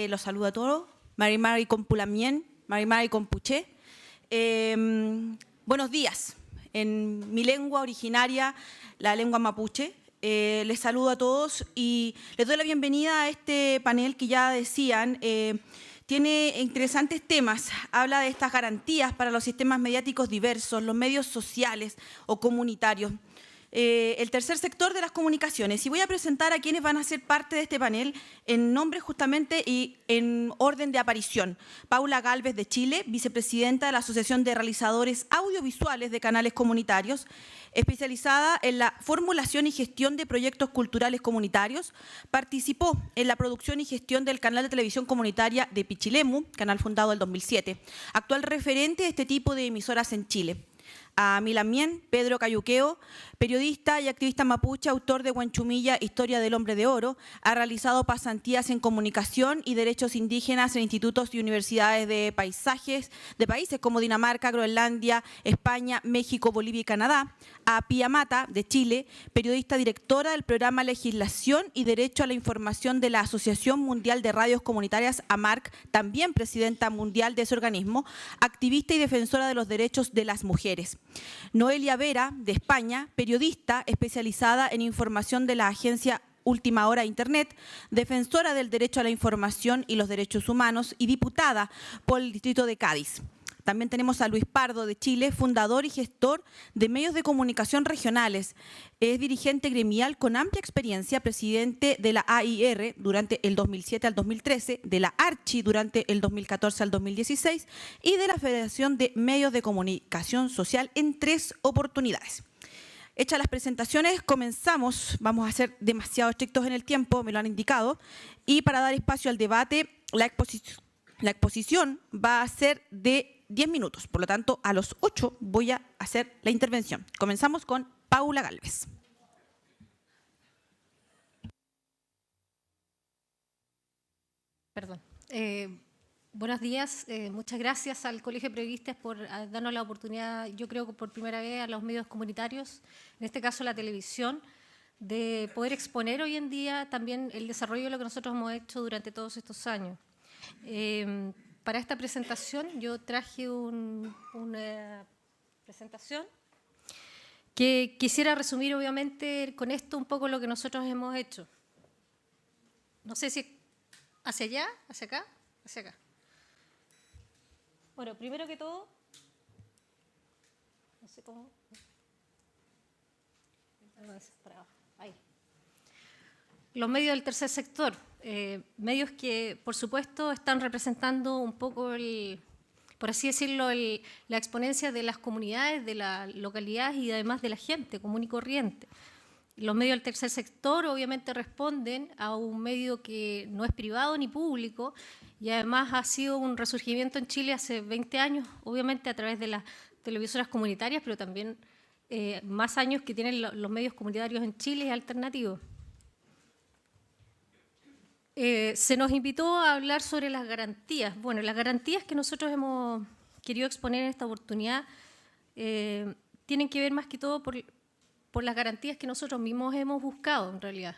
Los saludo a todos. Mari Compulamien, Mari Compuché. Buenos días. En mi lengua originaria, la lengua mapuche, les saludo a todos y les doy la bienvenida a este panel que ya decían, tiene interesantes temas, habla de estas garantías para los sistemas mediáticos diversos, los medios sociales o comunitarios, el tercer sector de las comunicaciones. Y voy a presentar a quienes van a ser parte de este panel en nombre justamente y en orden de aparición. Paula Gálvez de Chile, vicepresidenta de la Asociación de Realizadores Audiovisuales de Canales Comunitarios, especializada en la formulación y gestión de proyectos culturales comunitarios. Participó en la producción y gestión del canal de televisión comunitaria de Pichilemu, canal fundado en el 2007, actual referente de este tipo de emisoras en Chile. A Milamien, Pedro Cayuqueo, periodista y activista mapuche, autor de Huanchumilla, Historia del Hombre de Oro, ha realizado pasantías en comunicación y derechos indígenas en institutos y universidades de países como Dinamarca, Groenlandia, España, México, Bolivia y Canadá. A Pia Mata, de Chile, periodista directora del programa Legislación y Derecho a la Información de la Asociación Mundial de Radios Comunitarias, AMARC, también presidenta mundial de ese organismo, activista y defensora de los derechos de las mujeres. Noelia Vera, de España, periodista especializada en información de la agencia Última Hora Internet, defensora del derecho a la información y los derechos humanos y diputada por el distrito de Cádiz. También tenemos a Luis Pardo, de Chile, fundador y gestor de medios de comunicación regionales. Es dirigente gremial con amplia experiencia, presidente de la AIR durante el 2007 al 2013, de la ARCHI durante el 2014 al 2016 y de la Federación de Medios de Comunicación Social en 3 oportunidades. Hechas las presentaciones, comenzamos. Vamos a ser demasiado estrictos en el tiempo, me lo han indicado, y para dar espacio al debate, la exposición va a ser de 10 minutos, por lo tanto, a los 8 voy a hacer la intervención. Comenzamos con Paula Gálvez. Perdón. Buenos días, muchas gracias al Colegio de Periodistas por darnos la oportunidad, yo creo que por primera vez a los medios comunitarios, en este caso la televisión, de poder exponer hoy en día también el desarrollo de lo que nosotros hemos hecho durante todos estos años. Para esta presentación yo traje una presentación que quisiera resumir obviamente con esto un poco lo que nosotros hemos hecho. No sé si hacia allá, hacia acá, hacia acá. Bueno, primero que todo, no sé cómo. Ahí. Los medios del tercer sector. Medios que, por supuesto, están representando un poco, por así decirlo, la exponencia de las comunidades, de las localidades y además de la gente común y corriente. Los medios del tercer sector obviamente responden a un medio que no es privado ni público y además ha sido un resurgimiento en Chile hace 20 años, obviamente a través de las televisoras comunitarias, pero también más años que tienen los medios comunitarios en Chile y alternativos. Se nos invitó a hablar sobre las garantías. Bueno, las garantías que nosotros hemos querido exponer en esta oportunidad tienen que ver más que todo por las garantías que nosotros mismos hemos buscado, en realidad.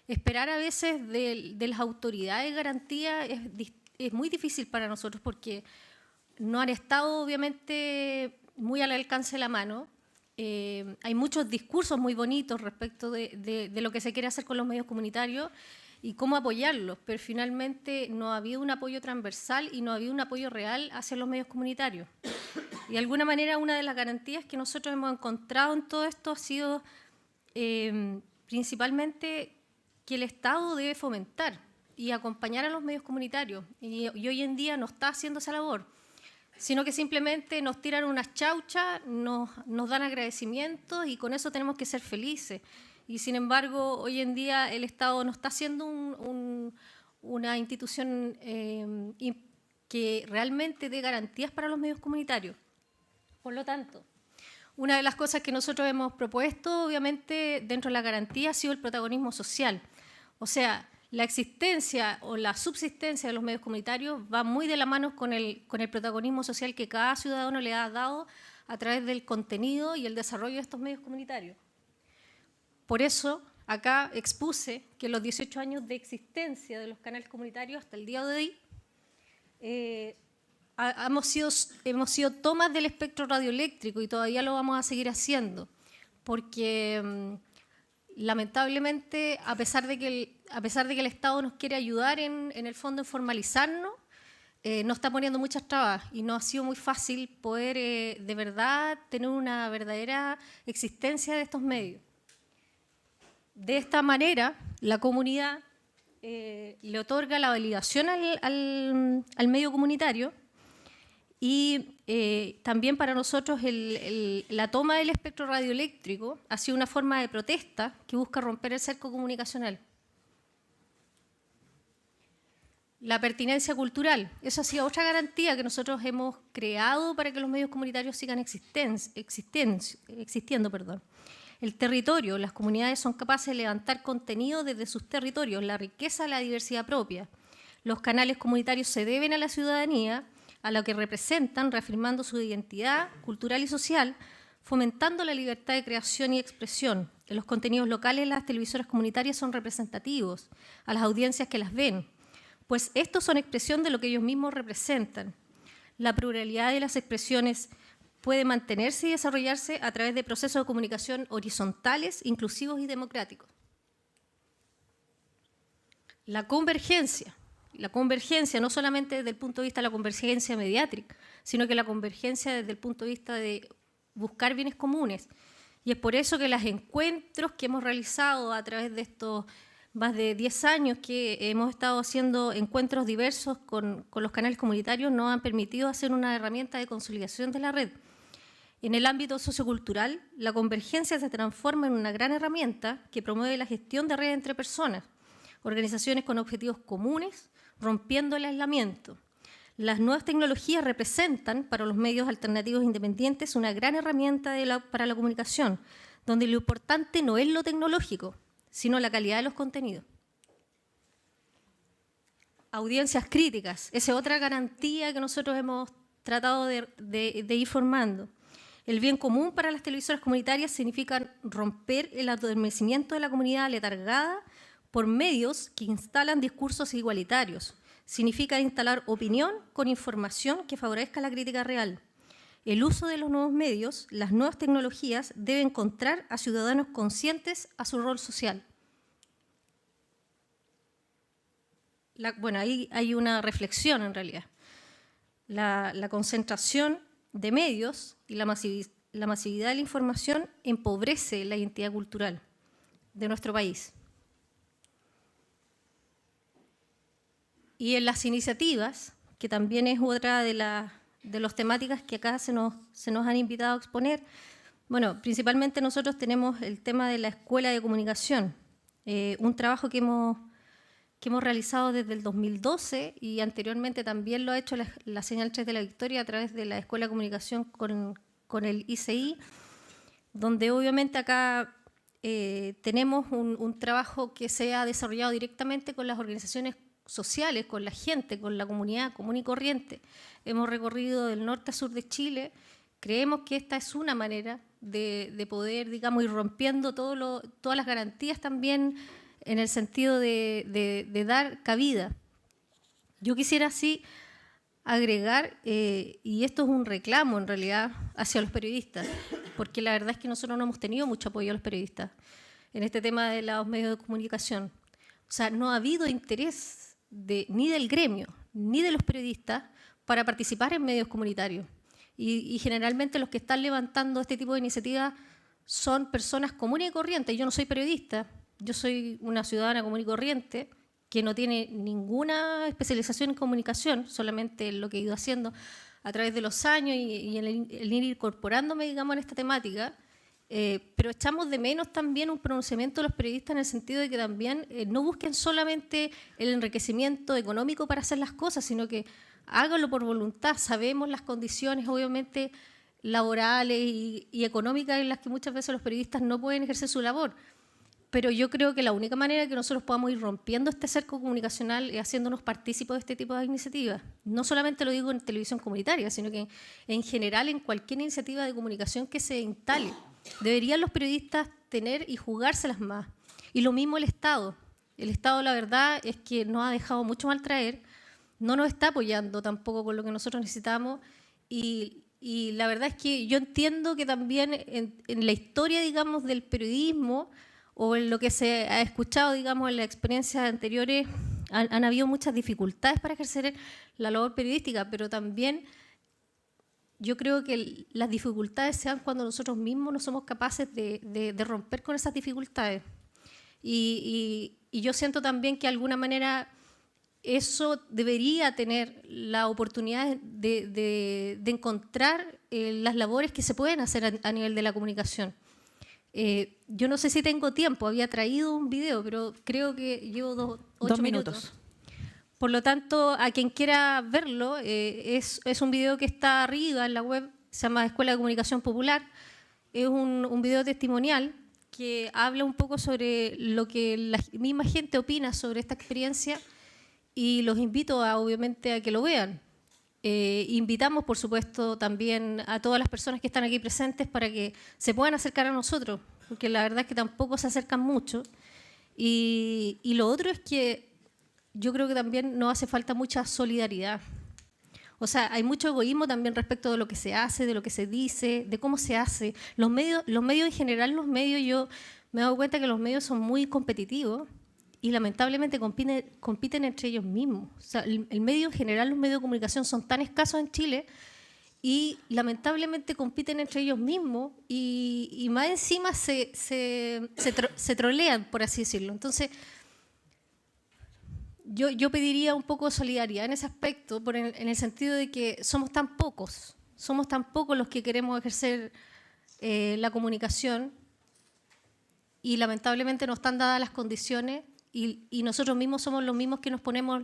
Esperar a veces de las autoridades de garantía es muy difícil para nosotros porque no han estado, obviamente, muy al alcance de la mano. Hay muchos discursos muy bonitos respecto de lo que se quiere hacer con los medios comunitarios y cómo apoyarlos, pero finalmente no ha habido un apoyo transversal y no ha habido un apoyo real hacia los medios comunitarios. Y de alguna manera una de las garantías que nosotros hemos encontrado en todo esto ha sido principalmente que el Estado debe fomentar y acompañar a los medios comunitarios y hoy en día no está haciendo esa labor, sino que simplemente nos tiran unas chauchas, nos dan agradecimientos y con eso tenemos que ser felices. Y sin embargo, hoy en día el Estado no está siendo una institución que realmente dé garantías para los medios comunitarios. Por lo tanto, una de las cosas que nosotros hemos propuesto, obviamente, dentro de la garantía ha sido el protagonismo social. O sea, la existencia o la subsistencia de los medios comunitarios va muy de la mano con el protagonismo social que cada ciudadano le ha dado a través del contenido y el desarrollo de estos medios comunitarios. Por eso, acá expuse que en los 18 años de existencia de los canales comunitarios hasta el día de hoy, hemos sido tomas del espectro radioeléctrico y todavía lo vamos a seguir haciendo, porque lamentablemente, a pesar de que el Estado nos quiere ayudar en el fondo en formalizarnos, nos está poniendo muchas trabas y no ha sido muy fácil poder de verdad tener una verdadera existencia de estos medios. De esta manera, la comunidad le otorga la validación al medio comunitario y también para nosotros la toma del espectro radioeléctrico ha sido una forma de protesta que busca romper el cerco comunicacional. La pertinencia cultural, esa ha sido otra garantía que nosotros hemos creado para que los medios comunitarios sigan existiendo. El territorio, las comunidades son capaces de levantar contenido desde sus territorios, la riqueza, la diversidad propia. Los canales comunitarios se deben a la ciudadanía, a lo que representan, reafirmando su identidad cultural y social, fomentando la libertad de creación y expresión. En los contenidos locales, las televisoras comunitarias son representativos a las audiencias que las ven, pues estos son expresión de lo que ellos mismos representan. La pluralidad de las expresiones puede mantenerse y desarrollarse a través de procesos de comunicación horizontales, inclusivos y democráticos. La convergencia no solamente desde el punto de vista de la convergencia mediática, sino que la convergencia desde el punto de vista de buscar bienes comunes. Y es por eso que los encuentros que hemos realizado a través de estos más de 10 años que hemos estado haciendo encuentros diversos con los canales comunitarios nos han permitido hacer una herramienta de consolidación de la red. En el ámbito sociocultural, la convergencia se transforma en una gran herramienta que promueve la gestión de redes entre personas, organizaciones con objetivos comunes, rompiendo el aislamiento. Las nuevas tecnologías representan para los medios alternativos independientes una gran herramienta para la comunicación, donde lo importante no es lo tecnológico, sino la calidad de los contenidos. Audiencias críticas, esa es otra garantía que nosotros hemos tratado de ir formando. El bien común para las televisoras comunitarias significa romper el adormecimiento de la comunidad letargada por medios que instalan discursos igualitarios. Significa instalar opinión con información que favorezca la crítica real. El uso de los nuevos medios, las nuevas tecnologías, debe encontrar a ciudadanos conscientes a su rol social. Ahí hay una reflexión en realidad. La concentración de medios y la masividad de la información empobrece la identidad cultural de nuestro país. Y en las iniciativas, que también es otra de las temáticas que acá se nos han invitado a exponer, bueno, principalmente nosotros tenemos el tema de la Escuela de Comunicación, un trabajo que hemos realizado desde el 2012 y anteriormente también lo ha hecho la Señal 3 de la Victoria a través de la Escuela de Comunicación con el ICI, donde obviamente acá tenemos un trabajo que se ha desarrollado directamente con las organizaciones sociales, con la gente, con la comunidad común y corriente. Hemos recorrido del norte a sur de Chile. Creemos que esta es una manera de poder, digamos, ir rompiendo todas las garantías también en el sentido de dar cabida. Yo quisiera así agregar, y esto es un reclamo en realidad hacia los periodistas, porque la verdad es que nosotros no hemos tenido mucho apoyo a los periodistas en este tema de los medios de comunicación. O sea, no ha habido interés ni del gremio, ni de los periodistas para participar en medios comunitarios. Y generalmente los que están levantando este tipo de iniciativas son personas comunes y corrientes. Yo no soy periodista, yo soy una ciudadana común y corriente que no tiene ninguna especialización en comunicación, solamente lo que he ido haciendo a través de los años y el ir incorporándome, digamos, en esta temática. Pero echamos de menos también un pronunciamiento de los periodistas en el sentido de que también no busquen solamente el enriquecimiento económico para hacer las cosas, sino que háganlo por voluntad. Sabemos las condiciones, obviamente, laborales y económicas en las que muchas veces los periodistas no pueden ejercer su labor. Pero yo creo que la única manera que nosotros podamos ir rompiendo este cerco comunicacional es haciéndonos partícipes de este tipo de iniciativas. No solamente lo digo en televisión comunitaria, sino que en general en cualquier iniciativa de comunicación que se instale. Deberían los periodistas tener y jugárselas más. Y lo mismo el Estado. El Estado, la verdad, es que nos ha dejado mucho mal traer, no nos está apoyando tampoco con lo que nosotros necesitamos, y la verdad es que yo entiendo que también en la historia, digamos, del periodismo, o en lo que se ha escuchado, digamos, en las experiencias anteriores, han habido muchas dificultades para ejercer la labor periodística, pero también yo creo que las dificultades se dan cuando nosotros mismos no somos capaces de romper con esas dificultades. Y yo siento también que de alguna manera eso debería tener la oportunidad de encontrar las labores que se pueden hacer a nivel de la comunicación. Yo no sé si tengo tiempo, había traído un video, pero creo que llevo 8 minutos. Por lo tanto, a quien quiera verlo, es un video que está arriba en la web, se llama Escuela de Comunicación Popular. Es un video testimonial que habla un poco sobre lo que la misma gente opina sobre esta experiencia, y los invito obviamente a que lo vean. Invitamos, por supuesto, también a todas las personas que están aquí presentes para que se puedan acercar a nosotros, porque la verdad es que tampoco se acercan mucho. Y lo otro es que yo creo que también nos hace falta mucha solidaridad. O sea, hay mucho egoísmo también respecto de lo que se hace, de lo que se dice, de cómo se hace. Los medios en general, yo me he dado cuenta que los medios son muy competitivos y lamentablemente compiten entre ellos mismos. O sea, el medio en general, los medios de comunicación son tan escasos en Chile y lamentablemente compiten entre ellos mismos y más encima se trolean, por así decirlo. Entonces, yo pediría un poco de solidaridad en ese aspecto, en el sentido de que somos tan pocos los que queremos ejercer la comunicación, y lamentablemente no están dadas las condiciones, y nosotros mismos somos los mismos que nos ponemos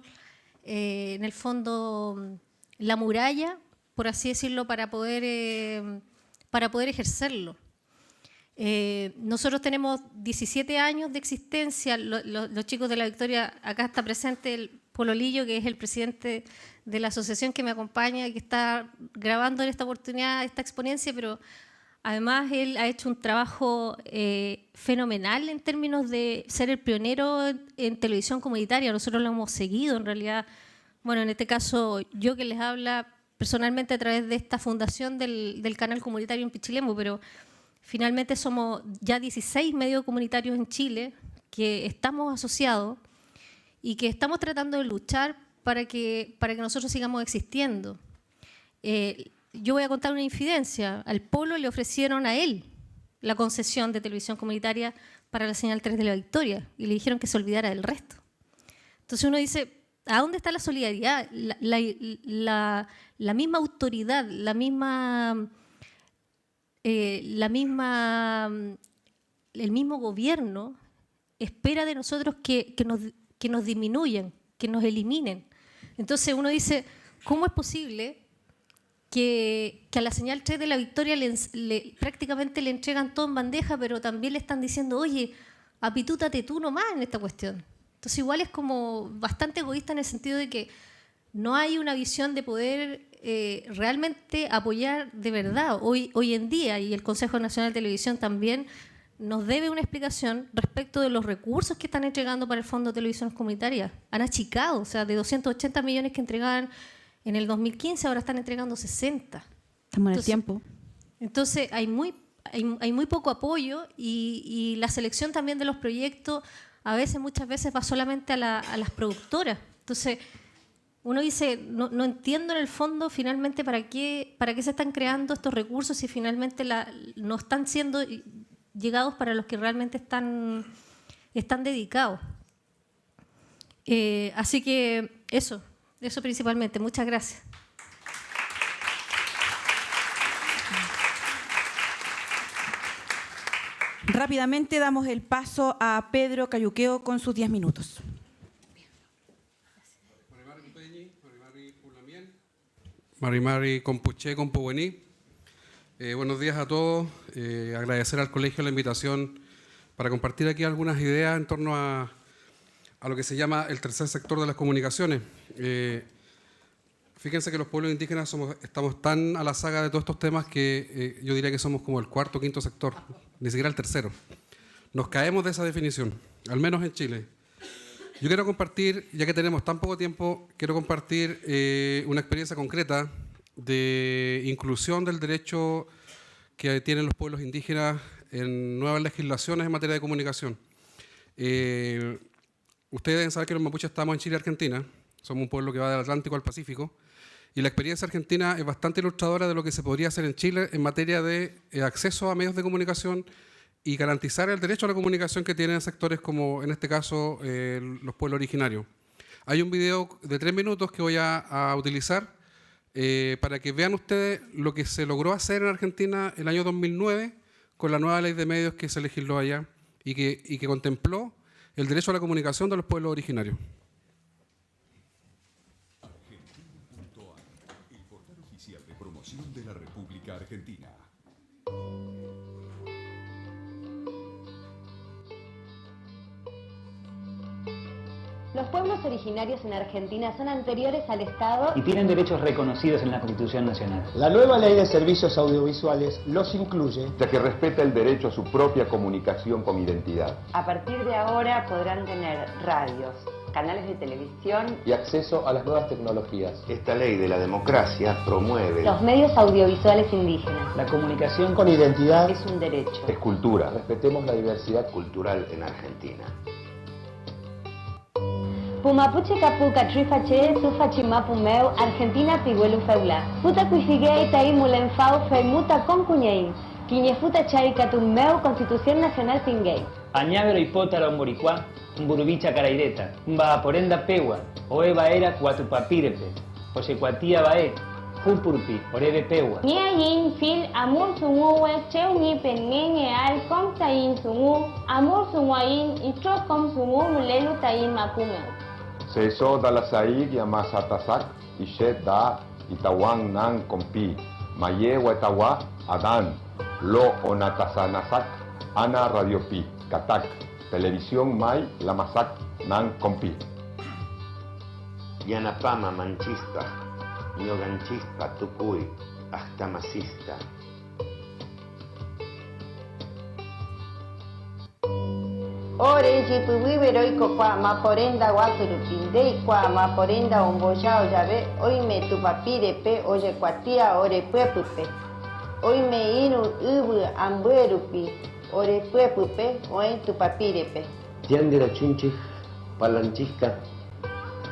en el fondo la muralla, por así decirlo, para poder ejercerlo. Nosotros tenemos 17 años de existencia, los chicos de La Victoria, acá está presente el Pololillo, que es el presidente de la asociación que me acompaña, que está grabando en esta oportunidad esta exponencia, pero además él ha hecho un trabajo fenomenal en términos de ser el pionero en televisión comunitaria. Nosotros lo hemos seguido, en realidad, bueno, en este caso yo que les habla personalmente a través de esta fundación del canal comunitario en Pichilemu, pero finalmente somos ya 16 medios comunitarios en Chile que estamos asociados y que estamos tratando de luchar para que nosotros sigamos existiendo. Yo voy a contar una infidencia. Al Polo le ofrecieron a él la concesión de televisión comunitaria para la señal 3 de La Victoria y le dijeron que se olvidara del resto. Entonces uno dice, ¿a dónde está la solidaridad? La misma autoridad, el mismo gobierno espera de nosotros que nos disminuyan, que nos eliminen. Entonces uno dice, ¿cómo es posible que a la señal 3 de La Victoria prácticamente le entregan todo en bandeja, pero también le están diciendo, oye, apitútate tú nomás en esta cuestión? Entonces igual es como bastante egoísta en el sentido de que no hay una visión de poder realmente apoyar de verdad hoy en día, y el Consejo Nacional de Televisión también nos debe una explicación respecto de los recursos que están entregando para el Fondo de Televisión Comunitaria. Han achicado, o sea, de 280 millones que entregaban en el 2015, ahora están entregando 60. Estamos en el tiempo. Entonces hay muy poco apoyo, y la selección también de los proyectos muchas veces va solamente a las productoras. Entonces uno dice, no entiendo en el fondo finalmente para qué se están creando estos recursos si finalmente no están siendo llegados para los que realmente están dedicados. Así que eso principalmente. Muchas gracias. Rápidamente damos el paso a Pedro Cayuqueo con sus 10 minutos. Marimari Compuché, Compubuení. Buenos días a todos. Agradecer al colegio la invitación para compartir aquí algunas ideas en torno a lo que se llama el tercer sector de las comunicaciones. Fíjense que los pueblos indígenas estamos tan a la saga de todos estos temas que yo diría que somos como el cuarto o quinto sector, ni siquiera el tercero. nos caemos de esa definición, al menos en Chile. Yo quiero compartir, ya que tenemos tan poco tiempo, quiero compartir una experiencia concreta de inclusión del derecho que tienen los pueblos indígenas en nuevas legislaciones en materia de comunicación. Ustedes deben saber que los mapuches estamos en Chile y Argentina, somos un pueblo que va del Atlántico al Pacífico, y la experiencia argentina es bastante ilustradora de lo que se podría hacer en Chile en materia de acceso a medios de comunicación y garantizar el derecho a la comunicación que tienen sectores como, en este caso, los pueblos originarios. Hay un video de 3 minutos que voy a utilizar para que vean ustedes lo que se logró hacer en Argentina el año 2009 con la nueva ley de medios que se legisló allá y que contempló el derecho a la comunicación de los pueblos originarios. Argentina.ar, el portal oficial de promoción de la República Argentina. Los pueblos originarios en Argentina son anteriores al Estado y tienen derechos reconocidos en la Constitución Nacional. La nueva ley de servicios audiovisuales los incluye, ya que respeta el derecho a su propia comunicación con identidad. A partir de ahora podrán tener radios, canales de televisión y acceso a las nuevas tecnologías. Esta ley de la democracia promueve los medios audiovisuales indígenas. La comunicación con identidad es un derecho. Es cultura. Respetemos la diversidad Cultural en Argentina. Pumapuche capuca trifache sufachimapumeu Argentina piguelu feula. Puta cuifiguei tai mulenfau feimuta concuñein. Quiñefuta charicatumeu Constitución Nacional Pinguei. Añávero hipótara moricuá, Mburubicha caraireta, Mbaporenda pewa, Oeva era cuatupapirepe, Oyecuatía bae, Jupurpi, Orebe pewa. Niayin fil amur sunguwe cheuni pengenye al kom tain sungu, amur sunguain itro kom sungu mulelu tain mapumeu. Seso dalasaig yamasatasak, ishet da itawan nan kompi, maye wetawa adan, lo onatasanasak, ana radiopi, katak, televisión mai lamasak nan kompi. Yanapama manchista, ñoganchista tukuy, ahtamasista. Ore jipuwiberoiko kwa maporenda wasurupindei kwa maporenda omboyao yabe oime tupapirepe oye kuatia ore puepupe. Oime inu ubu ambuerupi ore puepupe oe tupapirepe. Tiandera chunchik palanchika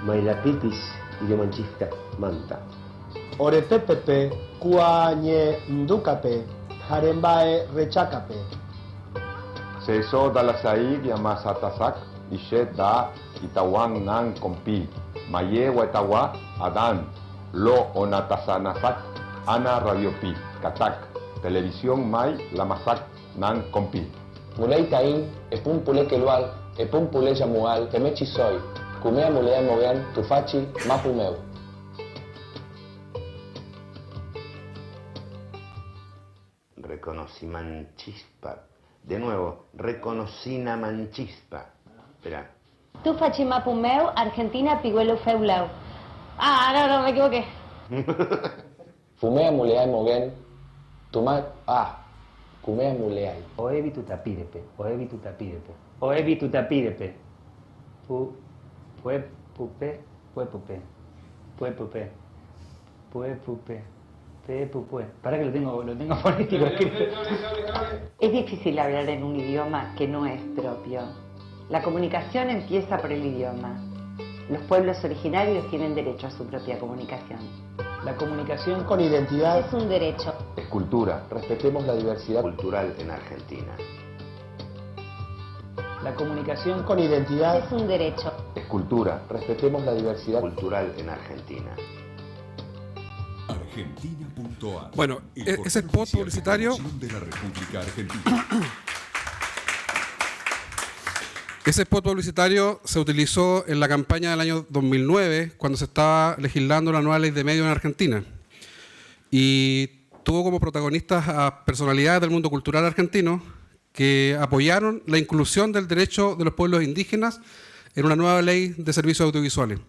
mailapitis idiomanchika manta. Ore pepepe kuañe nducape jarembae rechacape. Seso dalasaig yamasatasak, ishet da itawan nan kompi, maye wetawa adan, lo onatasanasak, ana radiopi, katak, televisión mai lamasak nan kompi. Mulei tain, epun pule kelual, epun pule yamual, temechi soy, kumea mulea movean, tufachi, mapumeu. Reconocí manchispa. De nuevo, reconocina manchispa. Espera. Tufachimapumeu Argentina piguelu feulau. Ah, no, me equivoqué. Fumea muleai mogen, tumat, kumea muleai. Oevi tutapirepe, Oevi tutapirepe, Oevi tutapirepe. Puepupe, puepupe, puepupe, puepupe, pepupue. Para que lo tengo fonético escrito. Es difícil hablar en un idioma que no es propio. La comunicación empieza por el idioma. Los pueblos originarios tienen derecho a su propia comunicación. La comunicación con identidad es un derecho. Es cultura. Respetemos la diversidad Cultural en Argentina. La comunicación con identidad es un derecho. Es cultura. Respetemos la diversidad Cultural en Argentina. Argentina.ar. Bueno, ese spot publicitario. De la República Argentina. Ese spot publicitario se utilizó en la campaña del año 2009, cuando se estaba legislando la nueva ley de medios en Argentina. Y tuvo como protagonistas a personalidades del mundo cultural argentino que apoyaron la inclusión del derecho de los pueblos indígenas en una nueva ley de servicios audiovisuales.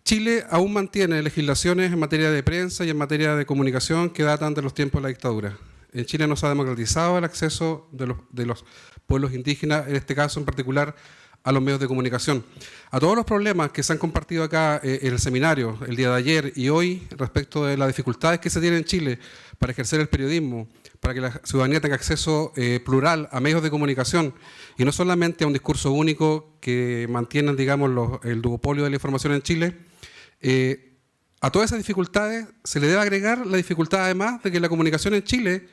Chile aún mantiene legislaciones en materia de prensa y en materia de comunicación que datan de los tiempos de la dictadura. en Chile no se ha democratizado el acceso de los pueblos indígenas, en este caso en particular, a los medios de comunicación. A todos los problemas que se han compartido acá en el seminario el día de ayer y hoy respecto de las dificultades que se tienen en Chile para ejercer el periodismo, para que la ciudadanía tenga acceso plural a medios de comunicación y no solamente a un discurso único que mantienen, digamos, el duopolio de la información en Chile, a todas esas dificultades se le debe agregar la dificultad además de que la comunicación en Chile,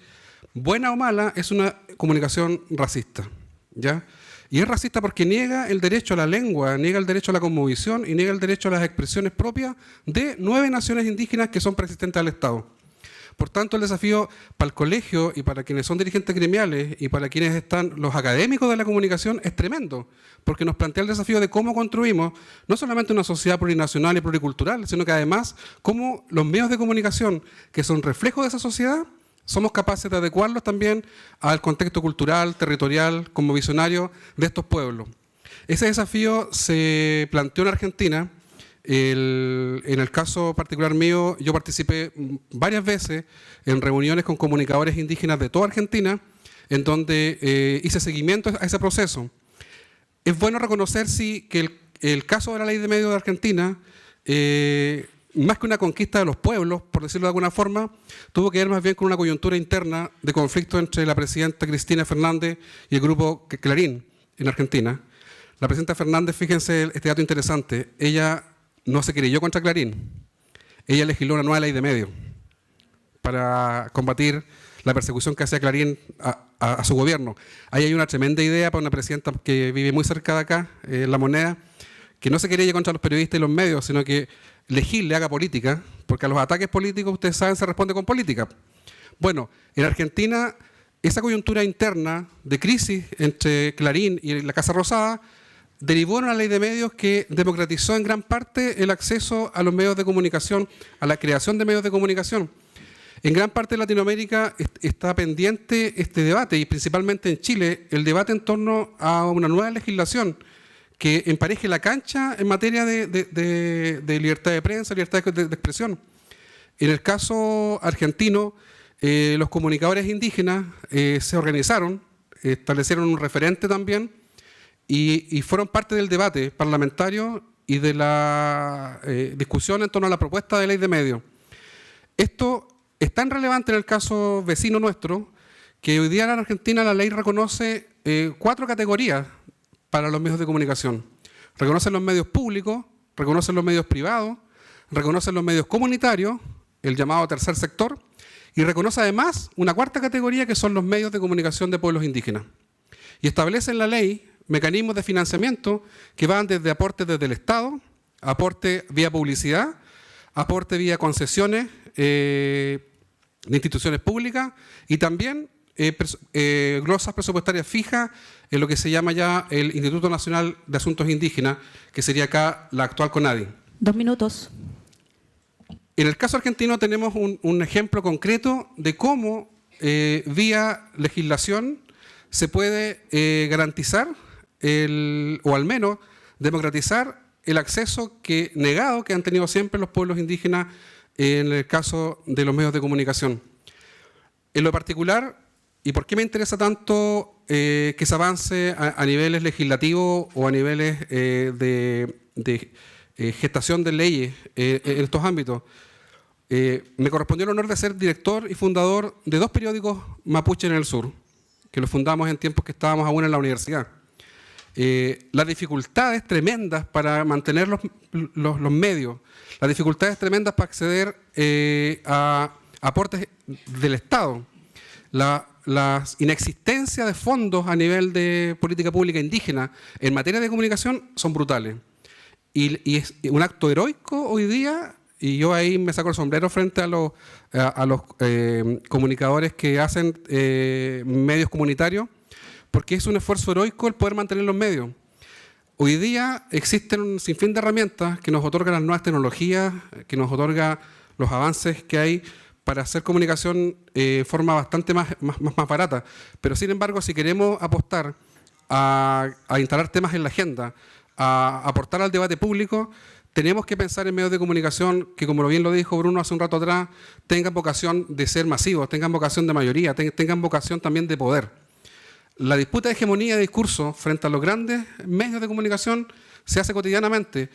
buena o mala, es una comunicación racista, ¿ya? Y es racista porque niega el derecho a la lengua, niega el derecho a la cosmovisión y niega el derecho a las expresiones propias de 9 naciones indígenas que son preexistentes al Estado. Por tanto, el desafío para el colegio y para quienes son dirigentes gremiales y para quienes están los académicos de la comunicación es tremendo, porque nos plantea el desafío de cómo construimos no solamente una sociedad plurinacional y pluricultural, sino que además cómo los medios de comunicación, que son reflejos de esa sociedad, somos capaces de adecuarlos también al contexto cultural, territorial, cosmovisionario de estos pueblos. Ese desafío se planteó en Argentina. En el caso particular mío, yo participé varias veces en reuniones con comunicadores indígenas de toda Argentina, en donde hice seguimiento a ese proceso. Es bueno reconocer, sí, que el caso de la ley de medios de Argentina, más que una conquista de los pueblos, por decirlo de alguna forma, tuvo que ver más bien con una coyuntura interna de conflicto entre la presidenta Cristina Fernández y el grupo Clarín en Argentina. La presidenta Fernández, fíjense este dato interesante, ella no se querelló contra Clarín, ella legisló una nueva ley de medios para combatir la persecución que hacía Clarín a su gobierno. Ahí hay una tremenda idea para una presidenta que vive muy cerca de acá, La Moneda, que no se querella contra los periodistas y los medios, sino que legisle, haga política, porque a los ataques políticos, ustedes saben, se responde con política. Bueno, en Argentina, esa coyuntura interna de crisis entre Clarín y la Casa Rosada derivó en una ley de medios que democratizó en gran parte el acceso a los medios de comunicación, a la creación de medios de comunicación. En gran parte de Latinoamérica está pendiente este debate, y principalmente en Chile, el debate en torno a una nueva legislación que empareje la cancha en materia de libertad de prensa, libertad de expresión. En el caso argentino, los comunicadores indígenas se organizaron, establecieron un referente también y fueron parte del debate parlamentario y de la discusión en torno a la propuesta de ley de medios. Esto es tan relevante en el caso vecino nuestro que hoy día en Argentina la ley reconoce 4 categorías para los medios de comunicación. Reconocen los medios públicos, reconocen los medios privados, reconocen los medios comunitarios, el llamado tercer sector, y reconoce además una 4ª categoría que son los medios de comunicación de pueblos indígenas. Y establece en la ley mecanismos de financiamiento que van desde aportes desde el Estado, aporte vía publicidad, aporte vía concesiones de instituciones públicas y también glosas presupuestarias fijas en lo que se llama ya el Instituto Nacional de Asuntos Indígenas, que sería acá la actual CONADI. 2 minutos. En el caso argentino tenemos un ejemplo concreto de cómo vía legislación se puede garantizar o al menos democratizar el acceso negado que han tenido siempre los pueblos indígenas en el caso de los medios de comunicación. En lo particular, ¿y por qué me interesa tanto que se avance a niveles legislativos o a niveles de gestación de leyes en estos ámbitos? Me correspondió el honor de ser director y fundador de 2 periódicos mapuche en el sur, que los fundamos en tiempos que estábamos aún en la universidad. Las dificultades tremendas para mantener los medios, las dificultades tremendas para acceder a aportes del Estado, la inexistencia de fondos a nivel de política pública indígena en materia de comunicación son brutales. Y es un acto heroico hoy día, y yo ahí me saco el sombrero frente a los comunicadores que hacen medios comunitarios, porque es un esfuerzo heroico el poder mantener los medios. Hoy día existen un sinfín de herramientas que nos otorgan las nuevas tecnologías, que nos otorgan los avances que hay para hacer comunicación de forma bastante más barata. Pero sin embargo, si queremos apostar a instalar temas en la agenda, a aportar al debate público, tenemos que pensar en medios de comunicación que, como bien lo dijo Bruno hace un rato atrás, tengan vocación de ser masivos, tengan vocación de mayoría, tengan vocación también de poder. La disputa de hegemonía de discurso frente a los grandes medios de comunicación se hace cotidianamente,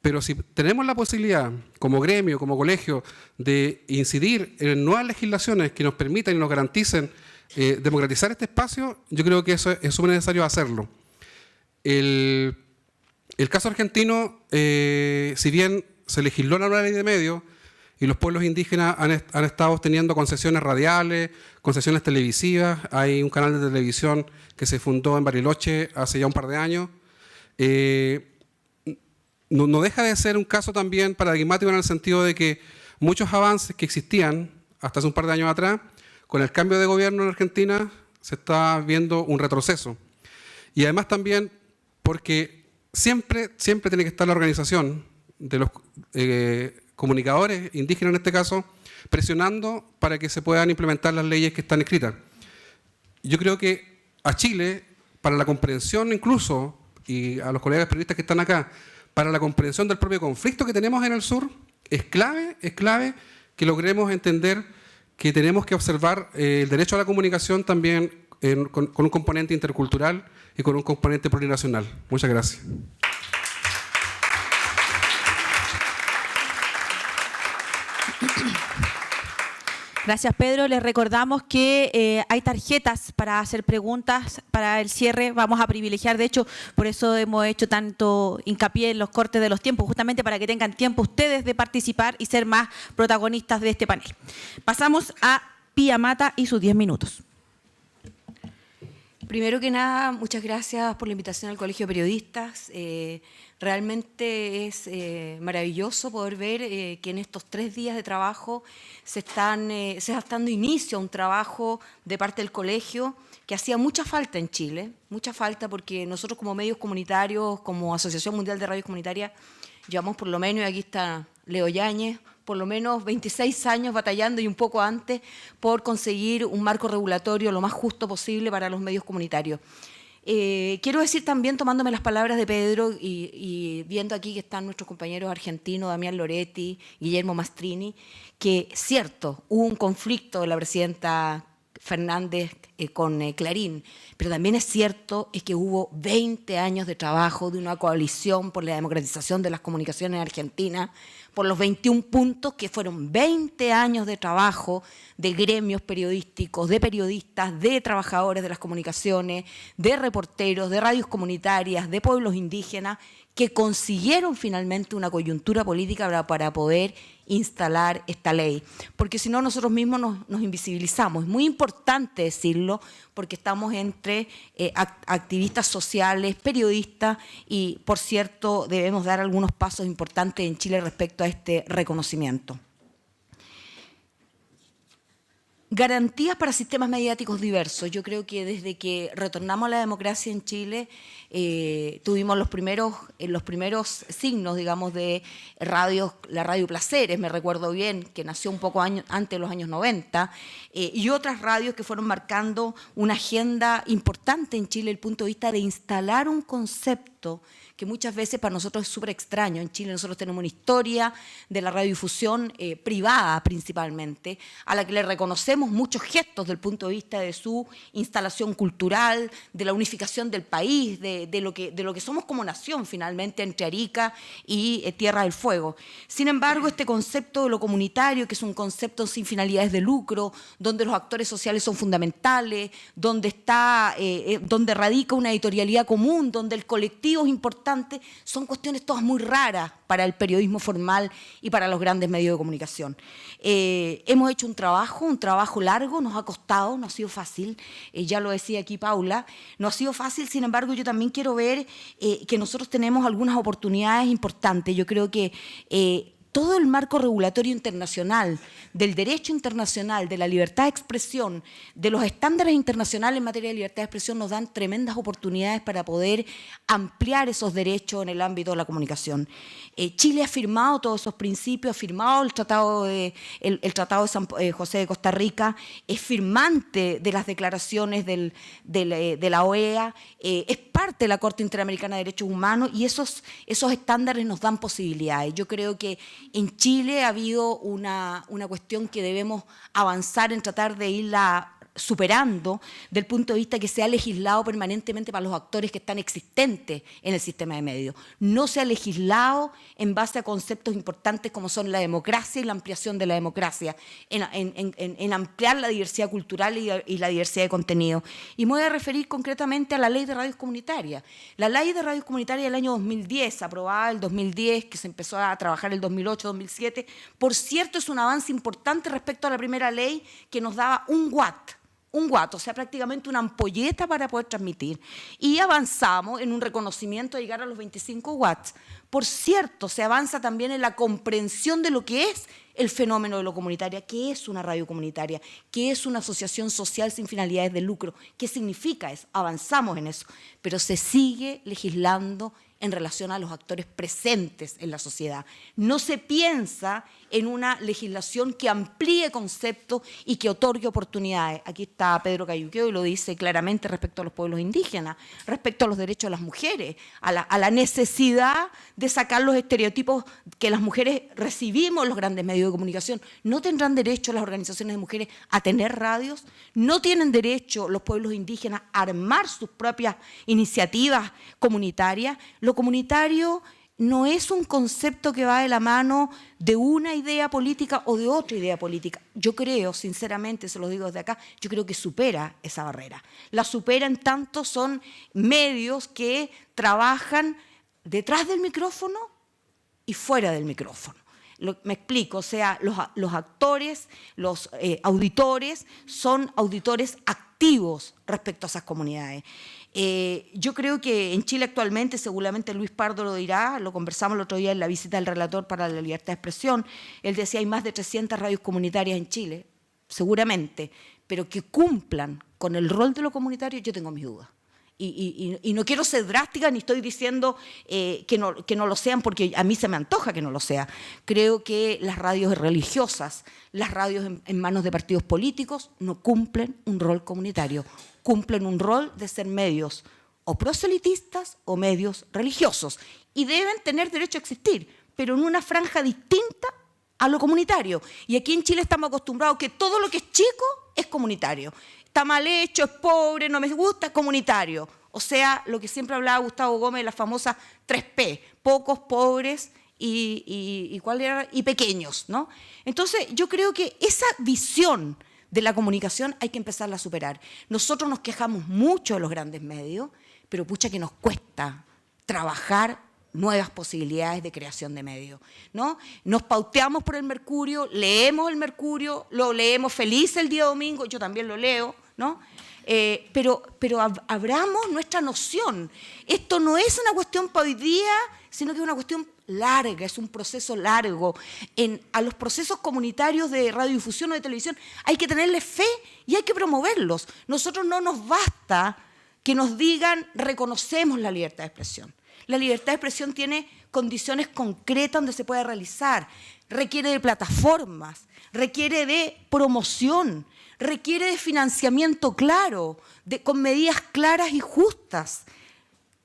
pero si tenemos la posibilidad, como gremio, como colegio, de incidir en nuevas legislaciones que nos permitan y nos garanticen democratizar este espacio, yo creo que eso es súper necesario hacerlo. El caso argentino, si bien se legisló la nueva ley de medios y los pueblos indígenas han estado teniendo concesiones radiales, concesiones televisivas, hay un canal de televisión que se fundó en Bariloche hace ya un par de años, no deja de ser un caso también paradigmático en el sentido de que muchos avances que existían hasta hace un par de años atrás, con el cambio de gobierno en Argentina se está viendo un retroceso. Y además también porque siempre tiene que estar la organización de los comunicadores indígenas, en este caso, presionando para que se puedan implementar las leyes que están escritas. Yo creo que a Chile, para la comprensión incluso, y a los colegas periodistas que están acá, para la comprensión del propio conflicto que tenemos en el sur, es clave que logremos entender que tenemos que observar el derecho a la comunicación también con un componente intercultural y con un componente plurinacional. Muchas gracias. Gracias, Pedro. Les recordamos que hay tarjetas para hacer preguntas para el cierre. Vamos a privilegiar, de hecho, por eso hemos hecho tanto hincapié en los cortes de los tiempos, justamente para que tengan tiempo ustedes de participar y ser más protagonistas de este panel. Pasamos a Pía Mata y sus 10 minutos. Primero que nada, muchas gracias por la invitación al Colegio de Periodistas. Realmente es maravilloso poder ver que en estos 3 días de trabajo se está dando inicio a un trabajo de parte del colegio que hacía mucha falta en Chile, mucha falta porque nosotros como medios comunitarios, como Asociación Mundial de Radios Comunitarias, llevamos por lo menos, y aquí está Leo Yáñez, por lo menos 26 años batallando y un poco antes por conseguir un marco regulatorio lo más justo posible para los medios comunitarios. Quiero decir también, tomándome las palabras de Pedro y viendo aquí que están nuestros compañeros argentinos, Damián Loretti, Guillermo Mastrini, que cierto, hubo un conflicto de la presidenta Fernández con Clarín, pero también es cierto que hubo 20 años de trabajo de una coalición por la democratización de las comunicaciones en Argentina, por los 21 puntos que fueron 20 años de trabajo de gremios periodísticos, de periodistas, de trabajadores de las comunicaciones, de reporteros, de radios comunitarias, de pueblos indígenas, que consiguieron finalmente una coyuntura política para poder instalar esta ley. Porque si no, nosotros mismos nos invisibilizamos. Es muy importante decirlo porque estamos entre activistas sociales, periodistas y, por cierto, debemos dar algunos pasos importantes en Chile respecto a este reconocimiento. Garantías para sistemas mediáticos diversos. Yo creo que desde que retornamos a la democracia en Chile tuvimos los primeros signos, digamos, de radios, la Radio Placeres, me recuerdo bien, que nació un poco antes de los años 90, y otras radios que fueron marcando una agenda importante en Chile desde el punto de vista de instalar un concepto que muchas veces para nosotros es súper extraño. En Chile nosotros tenemos una historia de la radiodifusión privada principalmente, a la que le reconocemos muchos gestos desde el punto de vista de su instalación cultural, de la unificación del país, de lo que somos como nación finalmente entre Arica y Tierra del Fuego. Sin embargo, este concepto de lo comunitario, que es un concepto sin finalidades de lucro, donde los actores sociales son fundamentales, donde radica una editorialidad común, donde el colectivo es importante, son cuestiones todas muy raras para el periodismo formal y para los grandes medios de comunicación. Hemos hecho un trabajo largo, nos ha costado, no ha sido fácil, ya lo decía aquí Paula, no ha sido fácil. Sin embargo, yo también quiero ver que nosotros tenemos algunas oportunidades importantes. Yo creo que todo el marco regulatorio internacional, del derecho internacional, de la libertad de expresión, de los estándares internacionales en materia de libertad de expresión, nos dan tremendas oportunidades para poder ampliar esos derechos en el ámbito de la comunicación. Chile ha firmado todos esos principios, ha firmado el Tratado de San José de Costa Rica, es firmante de las declaraciones de la OEA, es parte de la Corte Interamericana de Derechos Humanos, y esos estándares nos dan posibilidades. Yo creo que en Chile ha habido una cuestión que debemos avanzar en tratar de irla superando, del punto de vista que se ha legislado permanentemente para los actores que están existentes en el sistema de medios. No se ha legislado en base a conceptos importantes como son la democracia y la ampliación de la democracia, en ampliar la diversidad cultural y la diversidad de contenido. Y me voy a referir concretamente a la Ley de Radios Comunitarias. La Ley de Radios Comunitarias del año 2010, aprobada el 2010, que se empezó a trabajar el 2008-2007, por cierto, es un avance importante respecto a la primera ley que nos daba 1 watt, o sea, prácticamente una ampolleta para poder transmitir. Y avanzamos en un reconocimiento de llegar a los 25 watts. Por cierto, se avanza también en la comprensión de lo que es el fenómeno de lo comunitario, qué es una radio comunitaria, qué es una asociación social sin finalidades de lucro, qué significa eso. Avanzamos en eso, pero se sigue legislando en relación a los actores presentes en la sociedad. No se piensa en una legislación que amplíe conceptos y que otorgue oportunidades. Aquí está Pedro Cayuqueo y lo dice claramente respecto a los pueblos indígenas, respecto a los derechos de las mujeres, a la necesidad de sacar los estereotipos que las mujeres recibimos en los grandes medios de comunicación. No tendrán derecho las organizaciones de mujeres a tener radios, no tienen derecho los pueblos indígenas a armar sus propias iniciativas comunitarias. Lo comunitario no es un concepto que va de la mano de una idea política o de otra idea política. Yo creo, sinceramente, se lo digo desde acá, yo creo que supera esa barrera. La supera en tanto son medios que trabajan detrás del micrófono y fuera del micrófono. Me explico, o sea, los actores, los auditores son auditores activos respecto a esas comunidades. Yo creo que en Chile actualmente, seguramente Luis Pardo lo dirá, lo conversamos el otro día en la visita del relator para la libertad de expresión, él decía hay más de 300 radios comunitarias en Chile, seguramente, pero que cumplan con el rol de lo comunitario, yo tengo mis dudas. Y no quiero ser drástica ni estoy diciendo que no lo sean porque a mí se me antoja que no lo sea. Creo que las radios religiosas, las radios en manos de partidos políticos no cumplen un rol comunitario, cumplen un rol de ser medios o proselitistas o medios religiosos y deben tener derecho a existir, pero en una franja distinta a lo comunitario. Y aquí en Chile estamos acostumbrados que todo lo que es chico es comunitario. Está mal hecho, es pobre, no me gusta, es comunitario. O sea, lo que siempre hablaba Gustavo Gómez, las famosas 3P, pocos, pobres y pequeños, ¿no? Entonces, yo creo que esa visión de la comunicación hay que empezarla a superar. Nosotros nos quejamos mucho de los grandes medios, pero pucha que nos cuesta trabajar nuevas posibilidades de creación de medios, ¿no? Nos pauteamos por el Mercurio, leemos el Mercurio, lo leemos feliz el día domingo, yo también lo leo, ¿no? Pero abramos nuestra noción. Esto no es una cuestión para hoy día, sino que es una cuestión larga, es un proceso largo. A los procesos comunitarios de radiodifusión o de televisión hay que tenerle fe y hay que promoverlos. Nosotros no nos basta que nos digan reconocemos la libertad de expresión. La libertad de expresión tiene condiciones concretas donde se puede realizar, requiere de plataformas, requiere de promoción, requiere de financiamiento claro, con medidas claras y justas,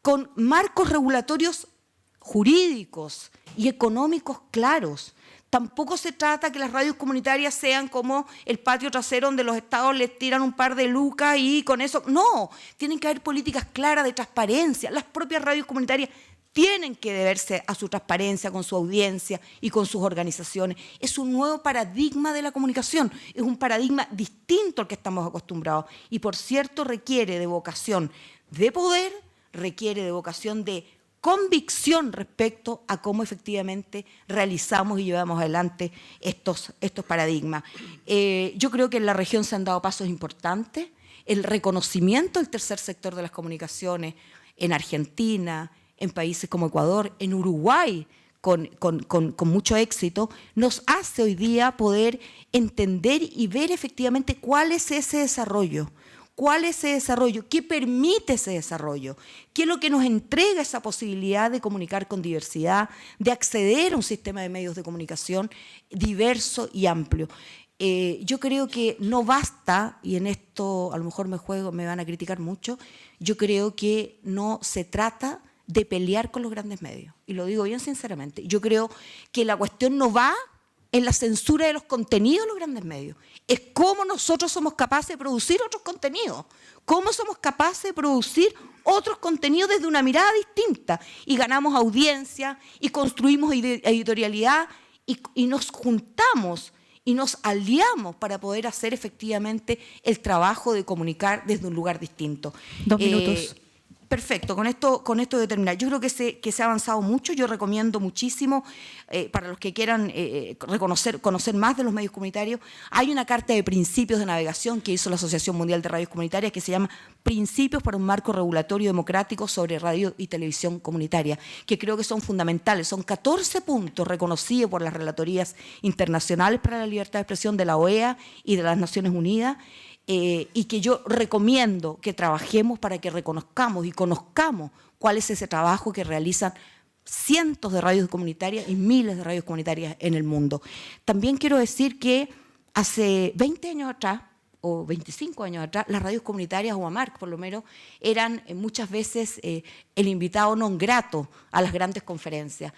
con marcos regulatorios jurídicos y económicos claros. Tampoco se trata que las radios comunitarias sean como el patio trasero donde los estados les tiran un par de lucas y con eso. No, tienen que haber políticas claras de transparencia. Las propias radios comunitarias tienen que deberse a su transparencia con su audiencia y con sus organizaciones. Es un nuevo paradigma de la comunicación, es un paradigma distinto al que estamos acostumbrados y, por cierto, requiere de vocación de poder, requiere de vocación de convicción respecto a cómo efectivamente realizamos y llevamos adelante estos paradigmas. Yo creo que en la región se han dado pasos importantes, el reconocimiento del tercer sector de las comunicaciones en Argentina, en países como Ecuador, en Uruguay, con mucho éxito, nos hace hoy día poder entender y ver efectivamente cuál es ese desarrollo. ¿Cuál es ese desarrollo? ¿Qué permite ese desarrollo? ¿Qué es lo que nos entrega esa posibilidad de comunicar con diversidad, de acceder a un sistema de medios de comunicación diverso y amplio? Yo creo que no basta, y en esto a lo mejor me van a criticar mucho, yo creo que no se trata de pelear con los grandes medios. Y lo digo bien sinceramente. Yo creo que la cuestión no va en la censura de los contenidos de los grandes medios. Es cómo nosotros somos capaces de producir otros contenidos, cómo somos capaces de producir otros contenidos desde una mirada distinta y ganamos audiencia y construimos editorialidad y nos juntamos y nos aliamos para poder hacer efectivamente el trabajo de comunicar desde un lugar distinto. 2 minutos. Perfecto, con esto voy a terminar. Yo creo que se ha avanzado mucho, yo recomiendo muchísimo, para los que quieran conocer más de los medios comunitarios, hay una carta de principios de navegación que hizo la Asociación Mundial de Radios Comunitarias que se llama Principios para un marco regulatorio democrático sobre radio y televisión comunitaria, que creo que son fundamentales. Son 14 puntos reconocidos por las relatorías internacionales para la libertad de expresión de la OEA y de las Naciones Unidas, y que yo recomiendo que trabajemos para que reconozcamos y conozcamos cuál es ese trabajo que realizan cientos de radios comunitarias y miles de radios comunitarias en el mundo. También quiero decir que hace 20 años atrás, o 25 años atrás, las radios comunitarias, o AMARC por lo menos, eran muchas veces el invitado non grato a las grandes conferencias.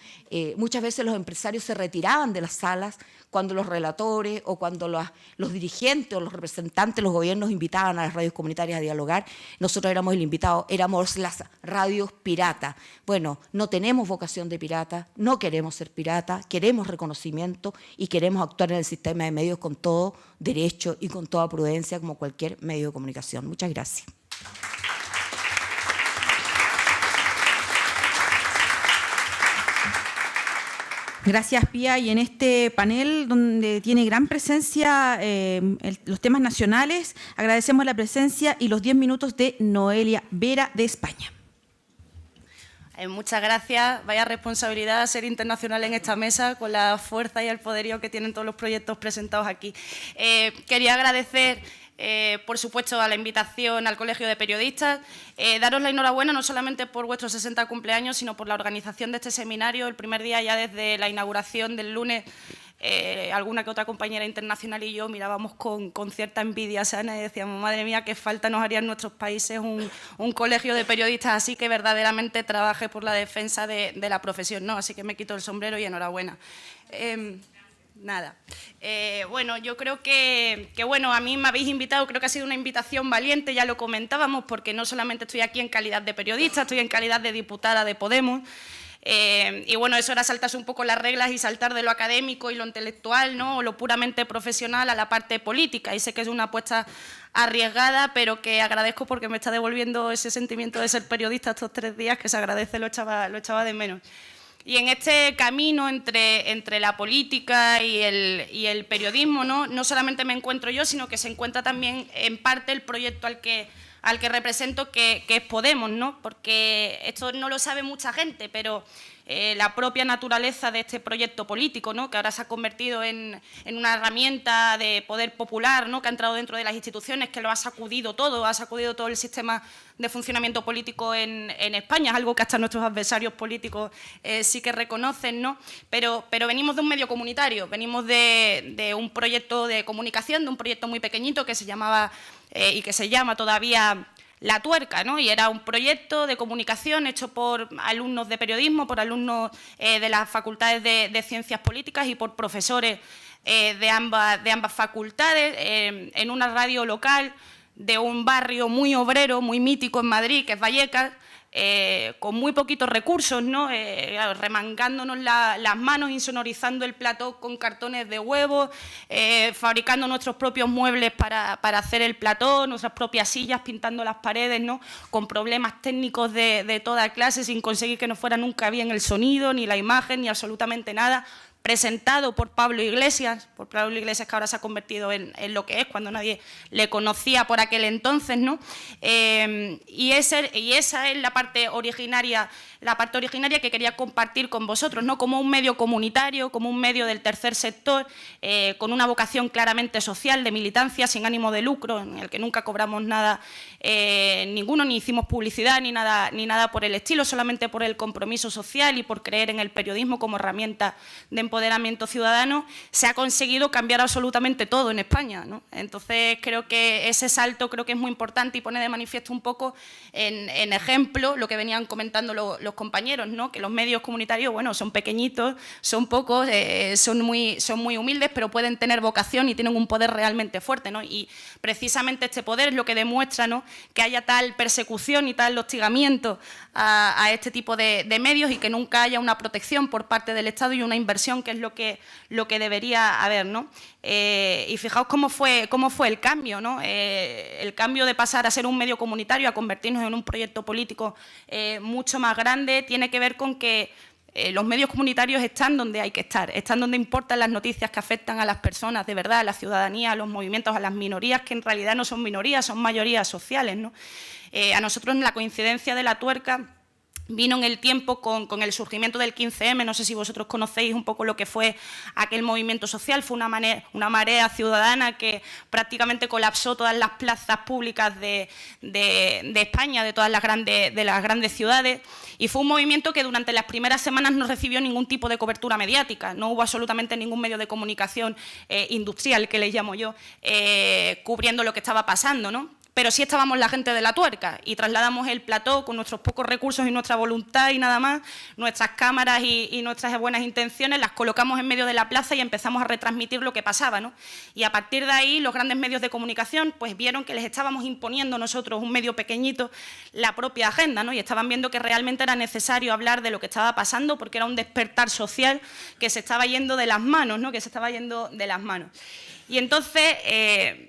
Muchas veces los empresarios se retiraban de las salas cuando los relatores o cuando los dirigentes o los representantes de los gobiernos invitaban a las radios comunitarias a dialogar. Nosotros éramos el invitado, éramos las radios piratas. Bueno, no tenemos vocación de pirata, no queremos ser piratas, queremos reconocimiento y queremos actuar en el sistema de medios con todo derecho y con toda prudencia como cualquier medio de comunicación. Muchas gracias. Gracias, Pía. Y en este panel, donde tiene gran presencia los temas nacionales, agradecemos la presencia y los 10 minutos de Noelia Vera, de España. Muchas gracias. Vaya responsabilidad ser internacional en esta mesa con la fuerza y el poderío que tienen todos los proyectos presentados aquí. Quería agradecer, por supuesto, a la invitación al Colegio de Periodistas, daros la enhorabuena no solamente por vuestros 60 cumpleaños, sino por la organización de este seminario. El primer día, ya desde la inauguración del lunes, alguna que otra compañera internacional y yo mirábamos con cierta envidia sana y decíamos, madre mía, qué falta nos haría en nuestros países un colegio de periodistas así que verdaderamente trabaje por la defensa de la profesión, ¿no? Así que me quito el sombrero y enhorabuena. Nada. Bueno, yo creo que bueno, a mí me habéis invitado, creo que ha sido una invitación valiente, ya lo comentábamos, porque no solamente estoy aquí en calidad de periodista, estoy en calidad de diputada de Podemos. Y bueno, eso era saltarse un poco las reglas y saltar de lo académico y lo intelectual, ¿no? O lo puramente profesional a la parte política. Y sé que es una apuesta arriesgada, pero que agradezco porque me está devolviendo ese sentimiento de ser periodista estos 3 días, que se agradece, lo echaba de menos. Y en este camino entre la política y el periodismo, no solamente me encuentro yo, sino que se encuentra también en parte el proyecto al que represento, que es Podemos, ¿no? Porque esto no lo sabe mucha gente, pero la propia naturaleza de este proyecto político, ¿no? Que ahora se ha convertido en una herramienta de poder popular, ¿no? Que ha entrado dentro de las instituciones, que lo ha sacudido todo el sistema de funcionamiento político en España, es algo que hasta nuestros adversarios políticos sí que reconocen, ¿no? Pero venimos de un medio comunitario, venimos de un proyecto de comunicación, de un proyecto muy pequeñito que se llamaba y que se llama todavía La Tuerca, ¿no? Y era un proyecto de comunicación hecho por alumnos de periodismo, por alumnos de las facultades de Ciencias Políticas y por profesores de ambas facultades, en una radio local de un barrio muy obrero, muy mítico en Madrid, que es Vallecas, con muy poquitos recursos, ¿no? Remangándonos las manos, insonorizando el plató con cartones de huevos, fabricando nuestros propios muebles para hacer el plató, nuestras propias sillas, pintando las paredes, ¿no? Con problemas técnicos de toda clase, sin conseguir que nos fuera nunca bien el sonido, ni la imagen, ni absolutamente nada, presentado por Pablo Iglesias, que ahora se ha convertido en lo que es, cuando nadie le conocía por aquel entonces, ¿no? Y esa es la parte originaria que quería compartir con vosotros, ¿no? Como un medio comunitario, como un medio del tercer sector, con una vocación claramente social, de militancia, sin ánimo de lucro, en el que nunca cobramos nada ninguno, ni hicimos publicidad, ni nada por el estilo, solamente por el compromiso social y por creer en el periodismo como herramienta de empoderamiento ciudadano, se ha conseguido cambiar absolutamente todo en España, ¿no? Entonces, creo que ese salto creo que es muy importante y pone de manifiesto un poco en ejemplo lo que venían comentando los compañeros, ¿no? Que los medios comunitarios, bueno, son pequeñitos, son pocos, son muy humildes, pero pueden tener vocación y tienen un poder realmente fuerte, ¿no? Y precisamente este poder es lo que demuestra, ¿no?, que haya tal persecución y tal hostigamiento a este tipo de medios y que nunca haya una protección por parte del Estado y una inversión, que es lo que debería haber, ¿no? Y fijaos cómo fue el cambio, ¿no? El cambio de pasar a ser un medio comunitario a convertirnos en un proyecto político mucho más grande tiene que ver con que los medios comunitarios están donde hay que estar, están donde importan las noticias que afectan a las personas de verdad, a la ciudadanía, a los movimientos, a las minorías, que en realidad no son minorías, son mayorías sociales, ¿no? A nosotros la coincidencia de la tuerca vino en el tiempo con el surgimiento del 15M, no sé si vosotros conocéis un poco lo que fue aquel movimiento social, fue una marea ciudadana que prácticamente colapsó todas las plazas públicas de España, de todas las grandes ciudades, y fue un movimiento que durante las primeras semanas no recibió ningún tipo de cobertura mediática, no hubo absolutamente ningún medio de comunicación industrial, que le llamo yo, cubriendo lo que estaba pasando, ¿no? Pero sí estábamos la gente de la tuerca y trasladamos el plató con nuestros pocos recursos y nuestra voluntad y nada más, nuestras cámaras y nuestras buenas intenciones, las colocamos en medio de la plaza y empezamos a retransmitir lo que pasaba, ¿no? Y a partir de ahí los grandes medios de comunicación pues vieron que les estábamos imponiendo nosotros, un medio pequeñito, la propia agenda, ¿no? Y estaban viendo que realmente era necesario hablar de lo que estaba pasando porque era un despertar social que se estaba yendo de las manos, ¿no? Que se estaba yendo de las manos. Y entonces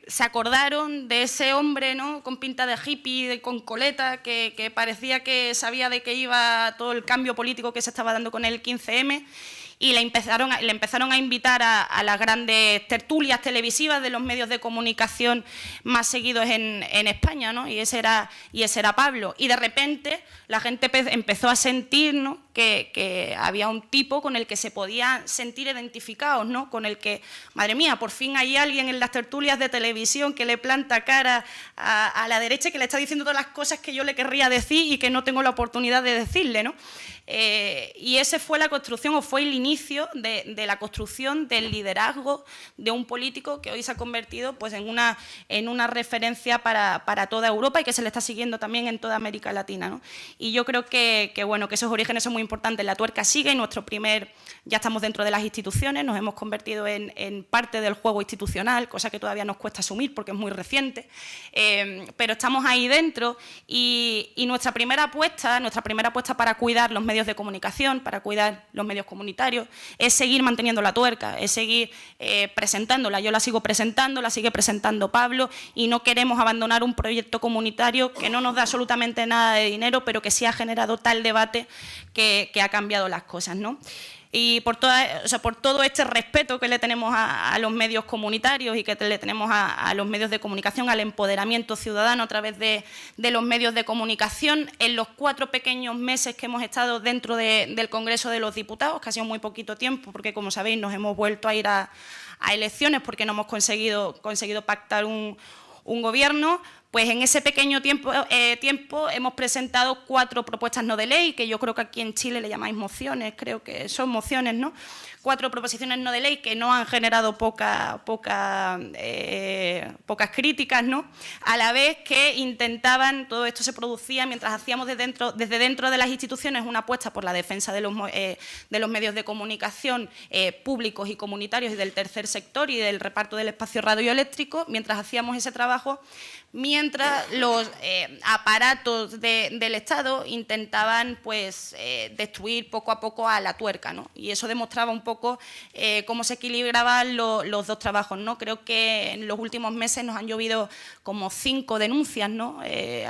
se acordaron de ese hombre, ¿no?, con pinta de hippie, con coleta, que parecía que sabía de qué iba todo el cambio político que se estaba dando con el 15M, y le empezaron a invitar a las grandes tertulias televisivas de los medios de comunicación más seguidos en España, ¿no? Y ese era Pablo. Y de repente la gente empezó a sentir, ¿no?, que había un tipo con el que se podía sentir identificados, ¿no?, con el que, madre mía, por fin hay alguien en las tertulias de televisión que le planta cara a la derecha y que le está diciendo todas las cosas que yo le querría decir y que no tengo la oportunidad de decirle, ¿no? Y ese fue la construcción, o fue el inicio de la construcción del liderazgo de un político que hoy se ha convertido pues, en una referencia para toda Europa y que se le está siguiendo también en toda América Latina, ¿no? Y yo creo que esos orígenes son muy importantes. La tuerca sigue y ya estamos dentro de las instituciones, nos hemos convertido en parte del juego institucional, cosa que todavía nos cuesta asumir porque es muy reciente, pero estamos ahí dentro y nuestra primera apuesta para cuidar los medios de comunicación, para cuidar los medios comunitarios, es seguir manteniendo la tuerca, es seguir presentándola. Yo la sigo presentando, la sigue presentando Pablo y no queremos abandonar un proyecto comunitario que no nos da absolutamente nada de dinero, pero que sí ha generado tal debate que ha cambiado las cosas, ¿no? Y por todo este respeto que le tenemos a los medios comunitarios y que le tenemos a los medios de comunicación, al empoderamiento ciudadano a través de los medios de comunicación, en los 4 pequeños meses que hemos estado dentro del Congreso de los Diputados, que ha sido muy poquito tiempo, porque como sabéis nos hemos vuelto a ir a elecciones porque no hemos conseguido pactar un gobierno, pues en ese pequeño tiempo hemos presentado 4 propuestas no de ley, que yo creo que aquí en Chile le llamáis mociones, creo que son mociones, ¿no? 4 proposiciones no de ley que no han generado pocas críticas, ¿no? A la vez que intentaban, todo esto se producía mientras hacíamos desde dentro de las instituciones una apuesta por la defensa de los medios de comunicación públicos y comunitarios y del tercer sector y del reparto del espacio radioeléctrico, mientras hacíamos ese trabajo, mientras mientras los aparatos del Estado intentaban pues, destruir poco a poco a la tuerca, ¿no? Y eso demostraba un poco cómo se equilibraban los dos trabajos, ¿no? Creo que en los últimos meses nos han llovido como 5 denuncias, ¿no?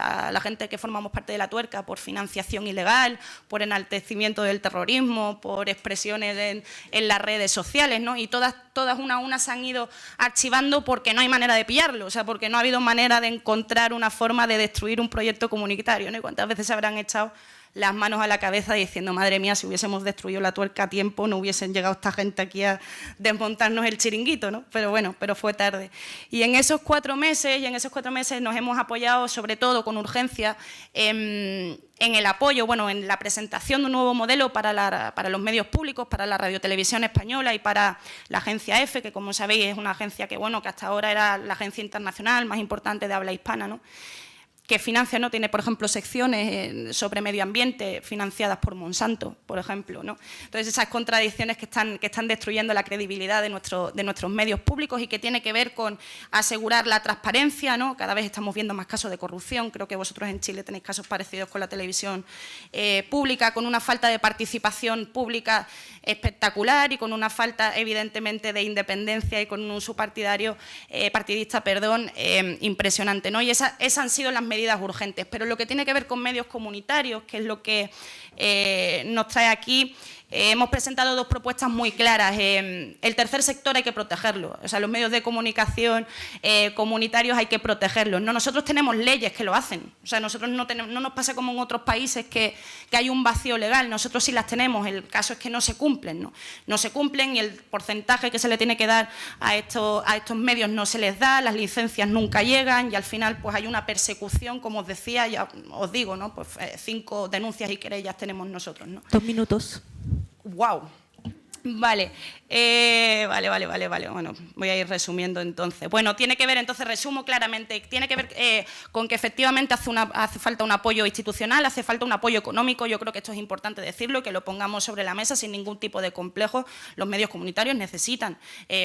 A la gente que formamos parte de la tuerca por financiación ilegal, por enaltecimiento del terrorismo, por expresiones en las redes sociales, ¿no? Y todas una a una se han ido archivando porque no hay manera de pillarlo, o sea, porque no ha habido manera de encontrar una forma de destruir un proyecto comunitario, ¿no? Y cuántas veces se habrán echado las manos a la cabeza diciendo, madre mía, si hubiésemos destruido la tuerca a tiempo, no hubiesen llegado esta gente aquí a desmontarnos el chiringuito, ¿no? Pero bueno, pero fue tarde. Y en esos 4 meses nos hemos apoyado, sobre todo con urgencia, en el apoyo, bueno, en la presentación de un nuevo modelo para los medios públicos, para la radiotelevisión española y para la agencia EFE, que como sabéis es una agencia que, bueno, que hasta ahora era la agencia internacional más importante de habla hispana, ¿no? Que financia, ¿no? Tiene, por ejemplo, secciones sobre medio ambiente financiadas por Monsanto, por ejemplo, ¿no? Entonces, esas contradicciones que están destruyendo la credibilidad de nuestros medios públicos y que tiene que ver con asegurar la transparencia, ¿no? Cada vez estamos viendo más casos de corrupción, creo que vosotros en Chile tenéis casos parecidos con la televisión pública, con una falta de participación pública espectacular y con una falta, evidentemente, de independencia y con un uso partidista, impresionante, ¿no? Y esas han sido las medidas urgentes, pero lo que tiene que ver con medios comunitarios, que es lo que nos trae aquí, hemos presentado 2 propuestas muy claras. El tercer sector hay que protegerlo, o sea, los medios de comunicación comunitarios hay que protegerlos. No, nosotros tenemos leyes que lo hacen, o sea, nosotros no nos pasa como en otros países que hay un vacío legal, nosotros sí las tenemos, el caso es que no se cumplen, ¿no? No se cumplen y el porcentaje que se le tiene que dar a estos medios no se les da, las licencias nunca llegan y al final pues hay una persecución, como os decía, ya os digo, ¿no? Pues 5 denuncias y querellas tenemos nosotros, ¿no? 2 minutos. ¡Wow! Vale, vale. Bueno, voy a ir resumiendo entonces. Bueno, tiene que ver, entonces resumo claramente, tiene que ver con que efectivamente hace falta un apoyo institucional, hace falta un apoyo económico, yo creo que esto es importante decirlo, que lo pongamos sobre la mesa sin ningún tipo de complejo. Los medios comunitarios necesitan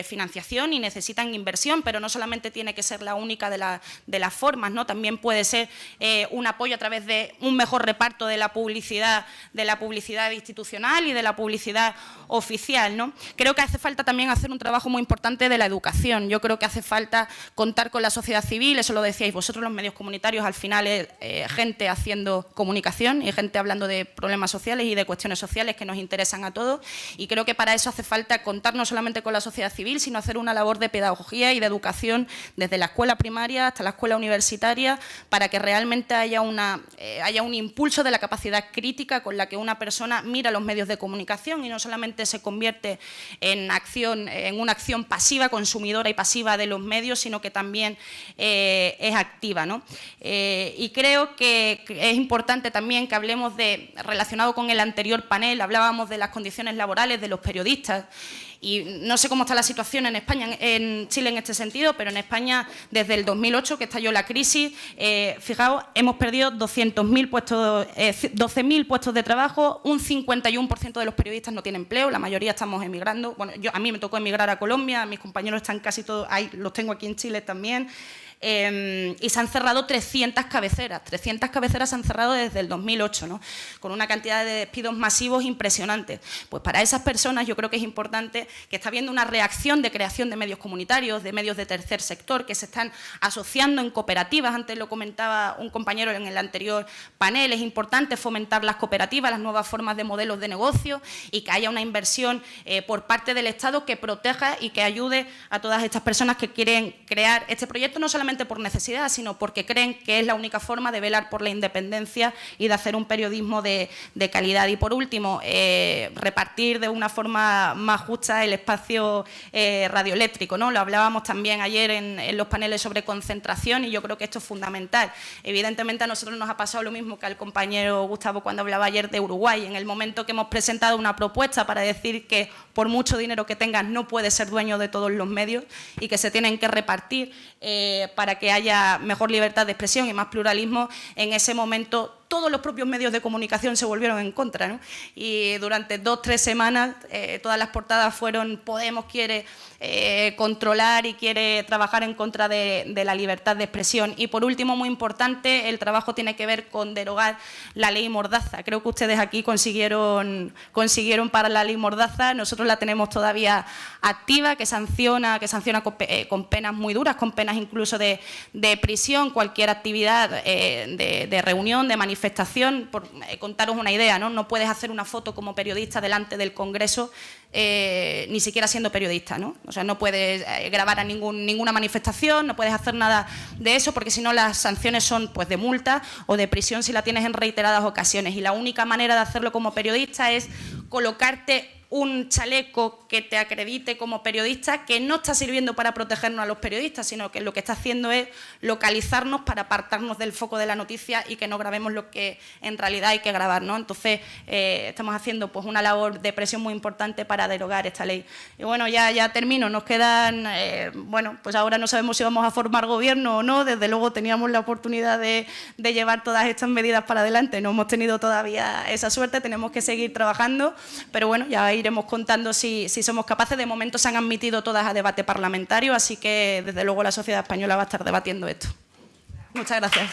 financiación y necesitan inversión, pero no solamente tiene que ser la única de las formas, ¿no? También puede ser un apoyo a través de un mejor reparto de la publicidad institucional y de la publicidad oficial, ¿no? Creo que hace falta también hacer un trabajo muy importante de la educación. Yo creo que hace falta contar con la sociedad civil, eso lo decíais vosotros, los medios comunitarios al final es gente haciendo comunicación y gente hablando de problemas sociales y de cuestiones sociales que nos interesan a todos, y creo que para eso hace falta contar no solamente con la sociedad civil, sino hacer una labor de pedagogía y de educación desde la escuela primaria hasta la escuela universitaria para que realmente haya un impulso de la capacidad crítica con la que una persona mira los medios de comunicación y no solamente se convierte en una acción pasiva, consumidora y pasiva de los medios, sino que también es activa, ¿no? Y creo que es importante también que hablemos relacionado con el anterior panel, hablábamos de las condiciones laborales de los periodistas. Y no sé cómo está la situación en España, en Chile en este sentido, pero en España desde el 2008 que estalló la crisis, fijaos, hemos perdido 12.000 puestos de trabajo, un 51% de los periodistas no tienen empleo, la mayoría estamos emigrando. Bueno, a mí me tocó emigrar a Colombia, mis compañeros están casi todos ahí, los tengo aquí en Chile también. Y se han cerrado 300 cabeceras se han cerrado desde el 2008, ¿no? Con una cantidad de despidos masivos impresionantes. Pues para esas personas yo creo que es importante que está habiendo una reacción de creación de medios comunitarios, de medios de tercer sector, que se están asociando en cooperativas. Antes lo comentaba un compañero en el anterior panel, es importante fomentar las cooperativas, las nuevas formas de modelos de negocio y que haya una inversión por parte del Estado que proteja y que ayude a todas estas personas que quieren crear este proyecto, no solamente por necesidad, sino porque creen que es la única forma de velar por la independencia y de hacer un periodismo de calidad. Y por último, repartir de una forma más justa el espacio radioeléctrico, ¿no? Lo hablábamos también ayer en los paneles sobre concentración y yo creo que esto es fundamental. Evidentemente a nosotros nos ha pasado lo mismo que al compañero Gustavo cuando hablaba ayer de Uruguay. En el momento que hemos presentado una propuesta para decir que por mucho dinero que tengas no puedes ser dueño de todos los medios y que se tienen que repartir para que haya mejor libertad de expresión y más pluralismo, en ese momento todos los propios medios de comunicación se volvieron en contra, ¿no? Y durante 2 o 3 semanas todas las portadas fueron Podemos quiere controlar y quiere trabajar en contra de la libertad de expresión. Y por último, muy importante, el trabajo tiene que ver con derogar la ley Mordaza. Creo que ustedes aquí consiguieron parar la ley Mordaza. Nosotros la tenemos todavía activa, que sanciona con penas muy duras, con penas incluso de prisión, cualquier actividad de reunión, de manifestación. Por contaros una idea, ¿no? No puedes hacer una foto como periodista delante del Congreso, ni siquiera siendo periodista, ¿no? O sea, no puedes grabar a ninguna manifestación, no puedes hacer nada de eso, porque si no las sanciones son pues de multa o de prisión si la tienes en reiteradas ocasiones. Y la única manera de hacerlo como periodista es colocarte un chaleco que te acredite como periodista, que no está sirviendo para protegernos a los periodistas, sino que lo que está haciendo es localizarnos para apartarnos del foco de la noticia y que no grabemos lo que en realidad hay que grabar, ¿no? Entonces, estamos haciendo pues una labor de presión muy importante para derogar esta ley. Y bueno, ya termino, nos quedan, bueno, pues ahora no sabemos si vamos a formar gobierno o no, desde luego teníamos la oportunidad de llevar todas estas medidas para adelante, no hemos tenido todavía esa suerte, tenemos que seguir trabajando, pero bueno, ya iremos contando si somos capaces. De momento se han admitido todas a debate parlamentario, así que desde luego la sociedad española va a estar debatiendo esto. Muchas gracias.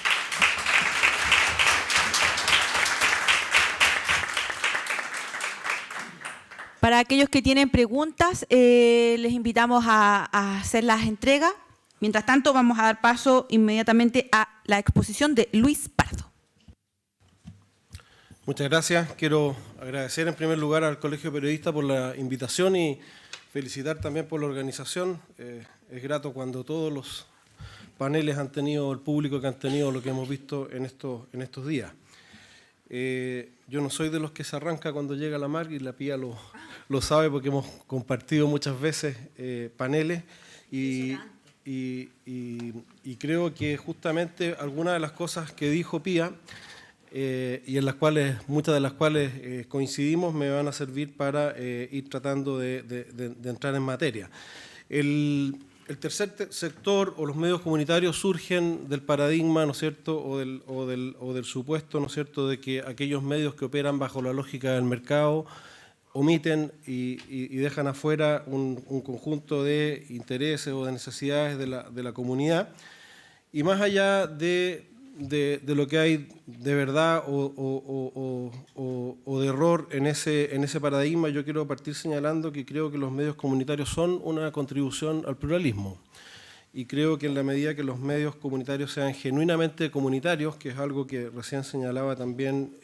Para aquellos que tienen preguntas, les invitamos a hacer las entregas. Mientras tanto, vamos a dar paso inmediatamente a la exposición de Luis Pardo. Muchas gracias. Quiero agradecer en primer lugar al Colegio Periodista por la invitación y felicitar también por la organización. Es grato cuando todos los paneles han tenido el público que han tenido lo que hemos visto en estos días. Yo no soy de los que se arranca cuando llega la mar, y la Pía lo sabe porque hemos compartido muchas veces paneles y creo que justamente algunas de las cosas que dijo Pía y en las cuales, muchas de las cuales coincidimos, me van a servir para ir tratando de entrar en materia. El tercer sector o los medios comunitarios surgen del paradigma, ¿no es cierto?, o del supuesto, ¿no es cierto?, de que aquellos medios que operan bajo la lógica del mercado omiten y dejan afuera un conjunto de intereses o de necesidades de la comunidad. Y más allá de lo que hay de verdad o de error en ese paradigma, yo quiero partir señalando que creo que los medios comunitarios son una contribución al pluralismo. Y creo que en la medida que los medios comunitarios sean genuinamente comunitarios, que es algo que recién señalaba también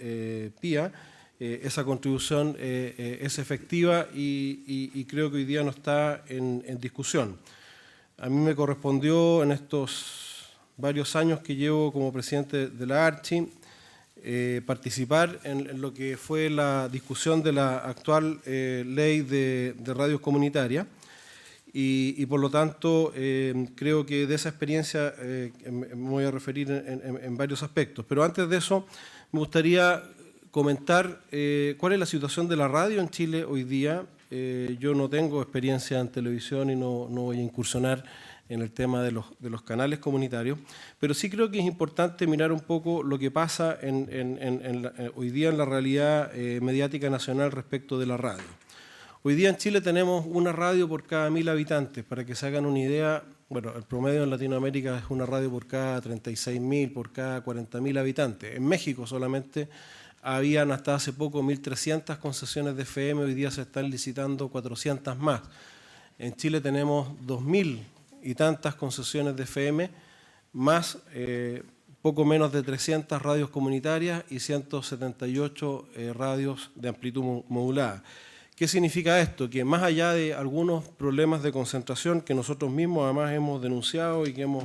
Pía, esa contribución es efectiva y creo que hoy día no está en discusión. A mí me correspondió en estos varios años que llevo como presidente de la ARCHI, participar en lo que fue la discusión de la actual ley de radios comunitarias y por lo tanto creo que de esa experiencia me voy a referir en varios aspectos. Pero antes de eso me gustaría comentar cuál es la situación de la radio en Chile hoy día. Yo no tengo experiencia en televisión y no voy a incursionar en el tema de los canales comunitarios, pero sí creo que es importante mirar un poco lo que pasa hoy día en la realidad mediática nacional respecto de la radio. Hoy día en Chile tenemos una radio por cada 1000 habitantes, para que se hagan una idea. Bueno, el promedio en Latinoamérica es una radio por cada 36.000, por cada 40.000 habitantes. En México solamente habían hasta hace poco 1.300 concesiones de FM, hoy día se están licitando 400 más. En Chile tenemos 2.000 y tantas concesiones de FM, más poco menos de 300 radios comunitarias y 178 radios de amplitud modulada. ¿Qué significa esto? Que más allá de algunos problemas de concentración que nosotros mismos además hemos denunciado y que hemos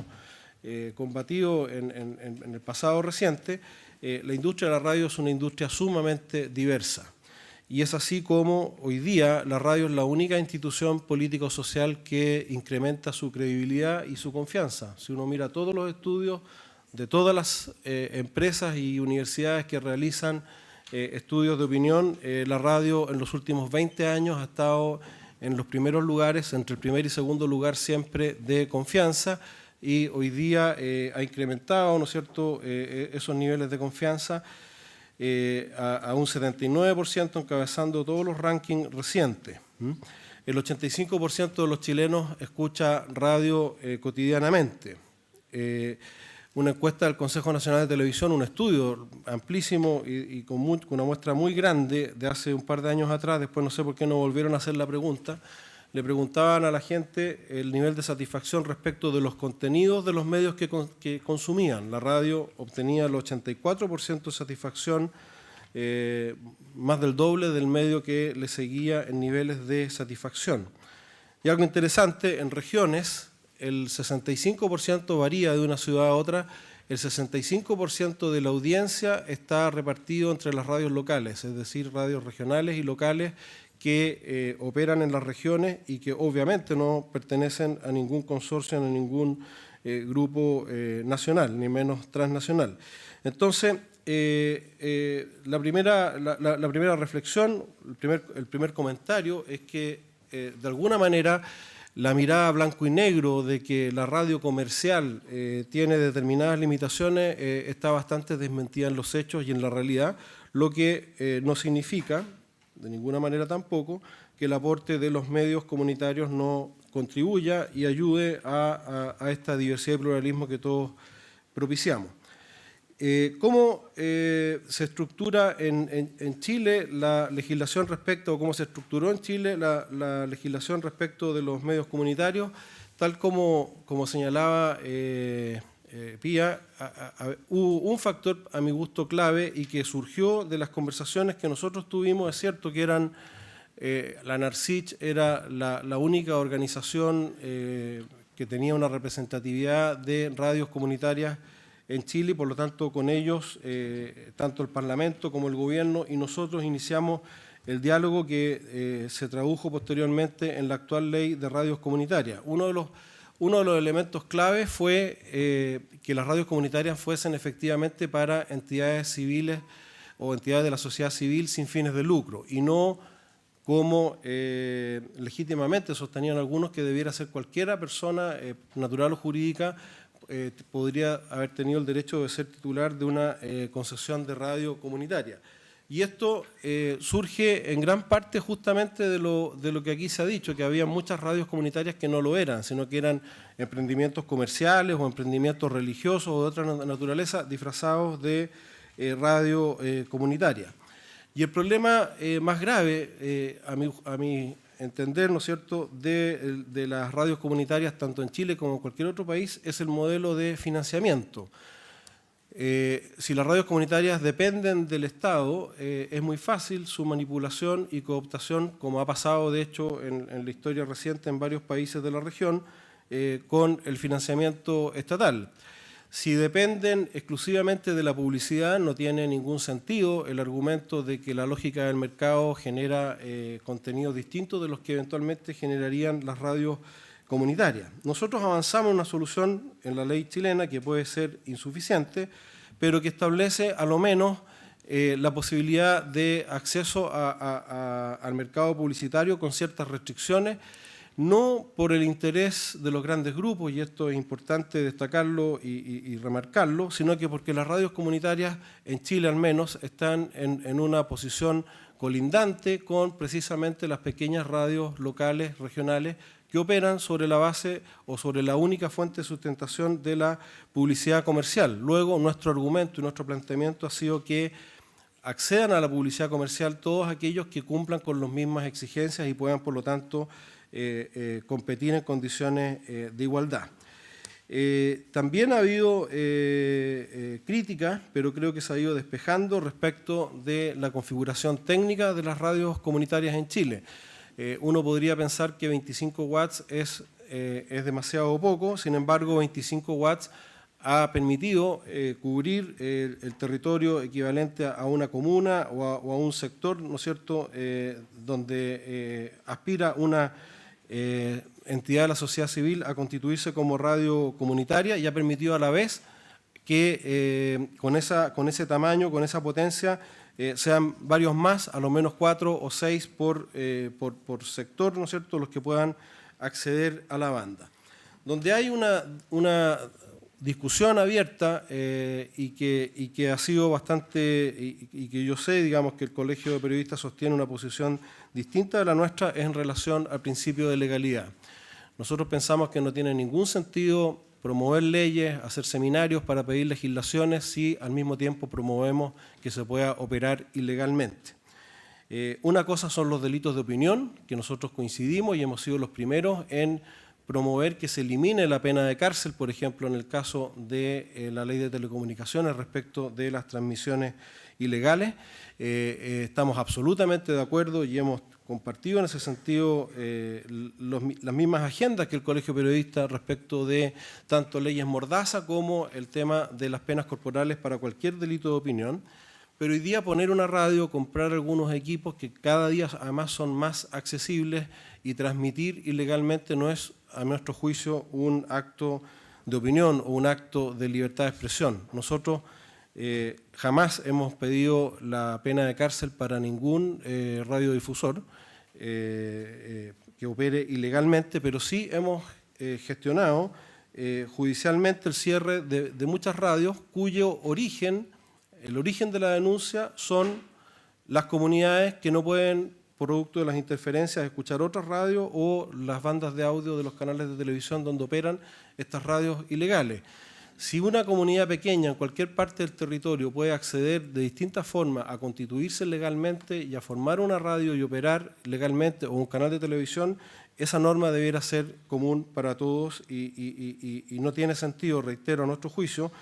combatido en el pasado reciente, la industria de la radio es una industria sumamente diversa. Y es así como hoy día la radio es la única institución político-social que incrementa su credibilidad y su confianza. Si uno mira todos los estudios de todas las empresas y universidades que realizan estudios de opinión, la radio en los últimos 20 años ha estado en los primeros lugares, entre el primer y segundo lugar siempre de confianza, y hoy día ha incrementado, ¿no es cierto?, esos niveles de confianza a un 79%, encabezando todos los rankings recientes. El 85% de los chilenos escucha radio cotidianamente. Una encuesta del Consejo Nacional de Televisión, un estudio amplísimo y con una muestra muy grande de hace un par de años atrás, después no sé por qué no volvieron a hacer la pregunta, le preguntaban a la gente el nivel de satisfacción respecto de los contenidos de los medios que consumían. La radio obtenía el 84% de satisfacción, más del doble del medio que le seguía en niveles de satisfacción. Y algo interesante, en regiones el 65% varía de una ciudad a otra, el 65% de la audiencia está repartido entre las radios locales, es decir, radios regionales y locales que operan en las regiones y que obviamente no pertenecen a ningún consorcio, ni a ningún grupo nacional, ni menos transnacional. Entonces, la primera reflexión, el primer comentario es que, de alguna manera, la mirada blanco y negro de que la radio comercial tiene determinadas limitaciones está bastante desmentida en los hechos y en la realidad, lo que no significa, de ninguna manera tampoco, que el aporte de los medios comunitarios no contribuya y ayude a esta diversidad y pluralismo que todos propiciamos. ¿Cómo se estructura en Chile la legislación respecto, o cómo se estructuró en Chile la legislación respecto de los medios comunitarios? Tal como señalaba Pía, hubo un factor a mi gusto clave y que surgió de las conversaciones que nosotros tuvimos. Es cierto que la NARCICH era la única organización que tenía una representatividad de radios comunitarias en Chile, y por lo tanto con ellos, tanto el Parlamento como el Gobierno y nosotros iniciamos el diálogo que se tradujo posteriormente en la actual ley de radios comunitarias. Uno de los elementos clave fue que las radios comunitarias fuesen efectivamente para entidades civiles o entidades de la sociedad civil sin fines de lucro, y no como legítimamente sostenían algunos que debiera ser cualquiera persona natural o jurídica podría haber tenido el derecho de ser titular de una concesión de radio comunitaria. Y esto surge en gran parte justamente de lo que aquí se ha dicho, que había muchas radios comunitarias que no lo eran, sino que eran emprendimientos comerciales o emprendimientos religiosos o de otra naturaleza disfrazados de radio comunitaria. Y el problema más grave, a mi entender, ¿no es cierto?, de las radios comunitarias, tanto en Chile como en cualquier otro país, es el modelo de financiamiento. Si las radios comunitarias dependen del Estado, es muy fácil su manipulación y cooptación, como ha pasado de hecho en la historia reciente en varios países de la región, con el financiamiento estatal. Si dependen exclusivamente de la publicidad, no tiene ningún sentido el argumento de que la lógica del mercado genera contenidos distintos de los que eventualmente generarían las radios comunitarias. Nosotros avanzamos en una solución en la ley chilena que puede ser insuficiente, pero que establece a lo menos la posibilidad de acceso al mercado publicitario con ciertas restricciones, no por el interés de los grandes grupos, y esto es importante destacarlo y remarcarlo, sino que porque las radios comunitarias, en Chile al menos, están en una posición colindante con precisamente las pequeñas radios locales, regionales, que operan sobre la base o sobre la única fuente de sustentación de la publicidad comercial. Luego, nuestro argumento y nuestro planteamiento ha sido que accedan a la publicidad comercial todos aquellos que cumplan con las mismas exigencias y puedan, por lo tanto, competir en condiciones de igualdad. También ha habido críticas, pero creo que se ha ido despejando respecto de la configuración técnica de las radios comunitarias en Chile. Uno podría pensar que 25 watts es demasiado poco, sin embargo 25 watts ha permitido cubrir el territorio equivalente a una comuna o a un sector, ¿no es cierto?, donde aspira una entidad de la sociedad civil a constituirse como radio comunitaria, y ha permitido a la vez que con ese tamaño, con esa potencia, sean varios más, a lo menos 4 o 6 por sector, ¿no es cierto?, los que puedan acceder a la banda. donde hay una discusión abierta y que ha sido bastante, y que yo sé, digamos, que el Colegio de Periodistas sostiene una posición distinta de la nuestra, es en relación al principio de legalidad. Nosotros pensamos que no tiene ningún sentido promover leyes, hacer seminarios para pedir legislaciones si al mismo tiempo promovemos que se pueda operar ilegalmente. Una cosa son los delitos de opinión, que nosotros coincidimos y hemos sido los primeros en promover que se elimine la pena de cárcel, por ejemplo, en el caso de la ley de telecomunicaciones respecto de las transmisiones ilegales. Estamos absolutamente de acuerdo y hemos compartido en ese sentido las mismas agendas que el Colegio de Periodistas respecto de tanto leyes mordaza como el tema de las penas corporales para cualquier delito de opinión. Pero hoy día poner una radio, comprar algunos equipos que cada día además son más accesibles y transmitir ilegalmente no es, a nuestro juicio, un acto de opinión o un acto de libertad de expresión. Nosotros jamás hemos pedido la pena de cárcel para ningún radiodifusor que opere ilegalmente, pero sí hemos gestionado judicialmente el cierre de muchas radios cuyo origen, el origen de la denuncia son las comunidades que no pueden, producto de las interferencias, escuchar otras radios o las bandas de audio de los canales de televisión donde operan estas radios ilegales. Si una comunidad pequeña en cualquier parte del territorio puede acceder de distintas formas a constituirse legalmente y a formar una radio y operar legalmente o un canal de televisión, esa norma debiera ser común para todos y no tiene sentido, reitero, a nuestro juicio,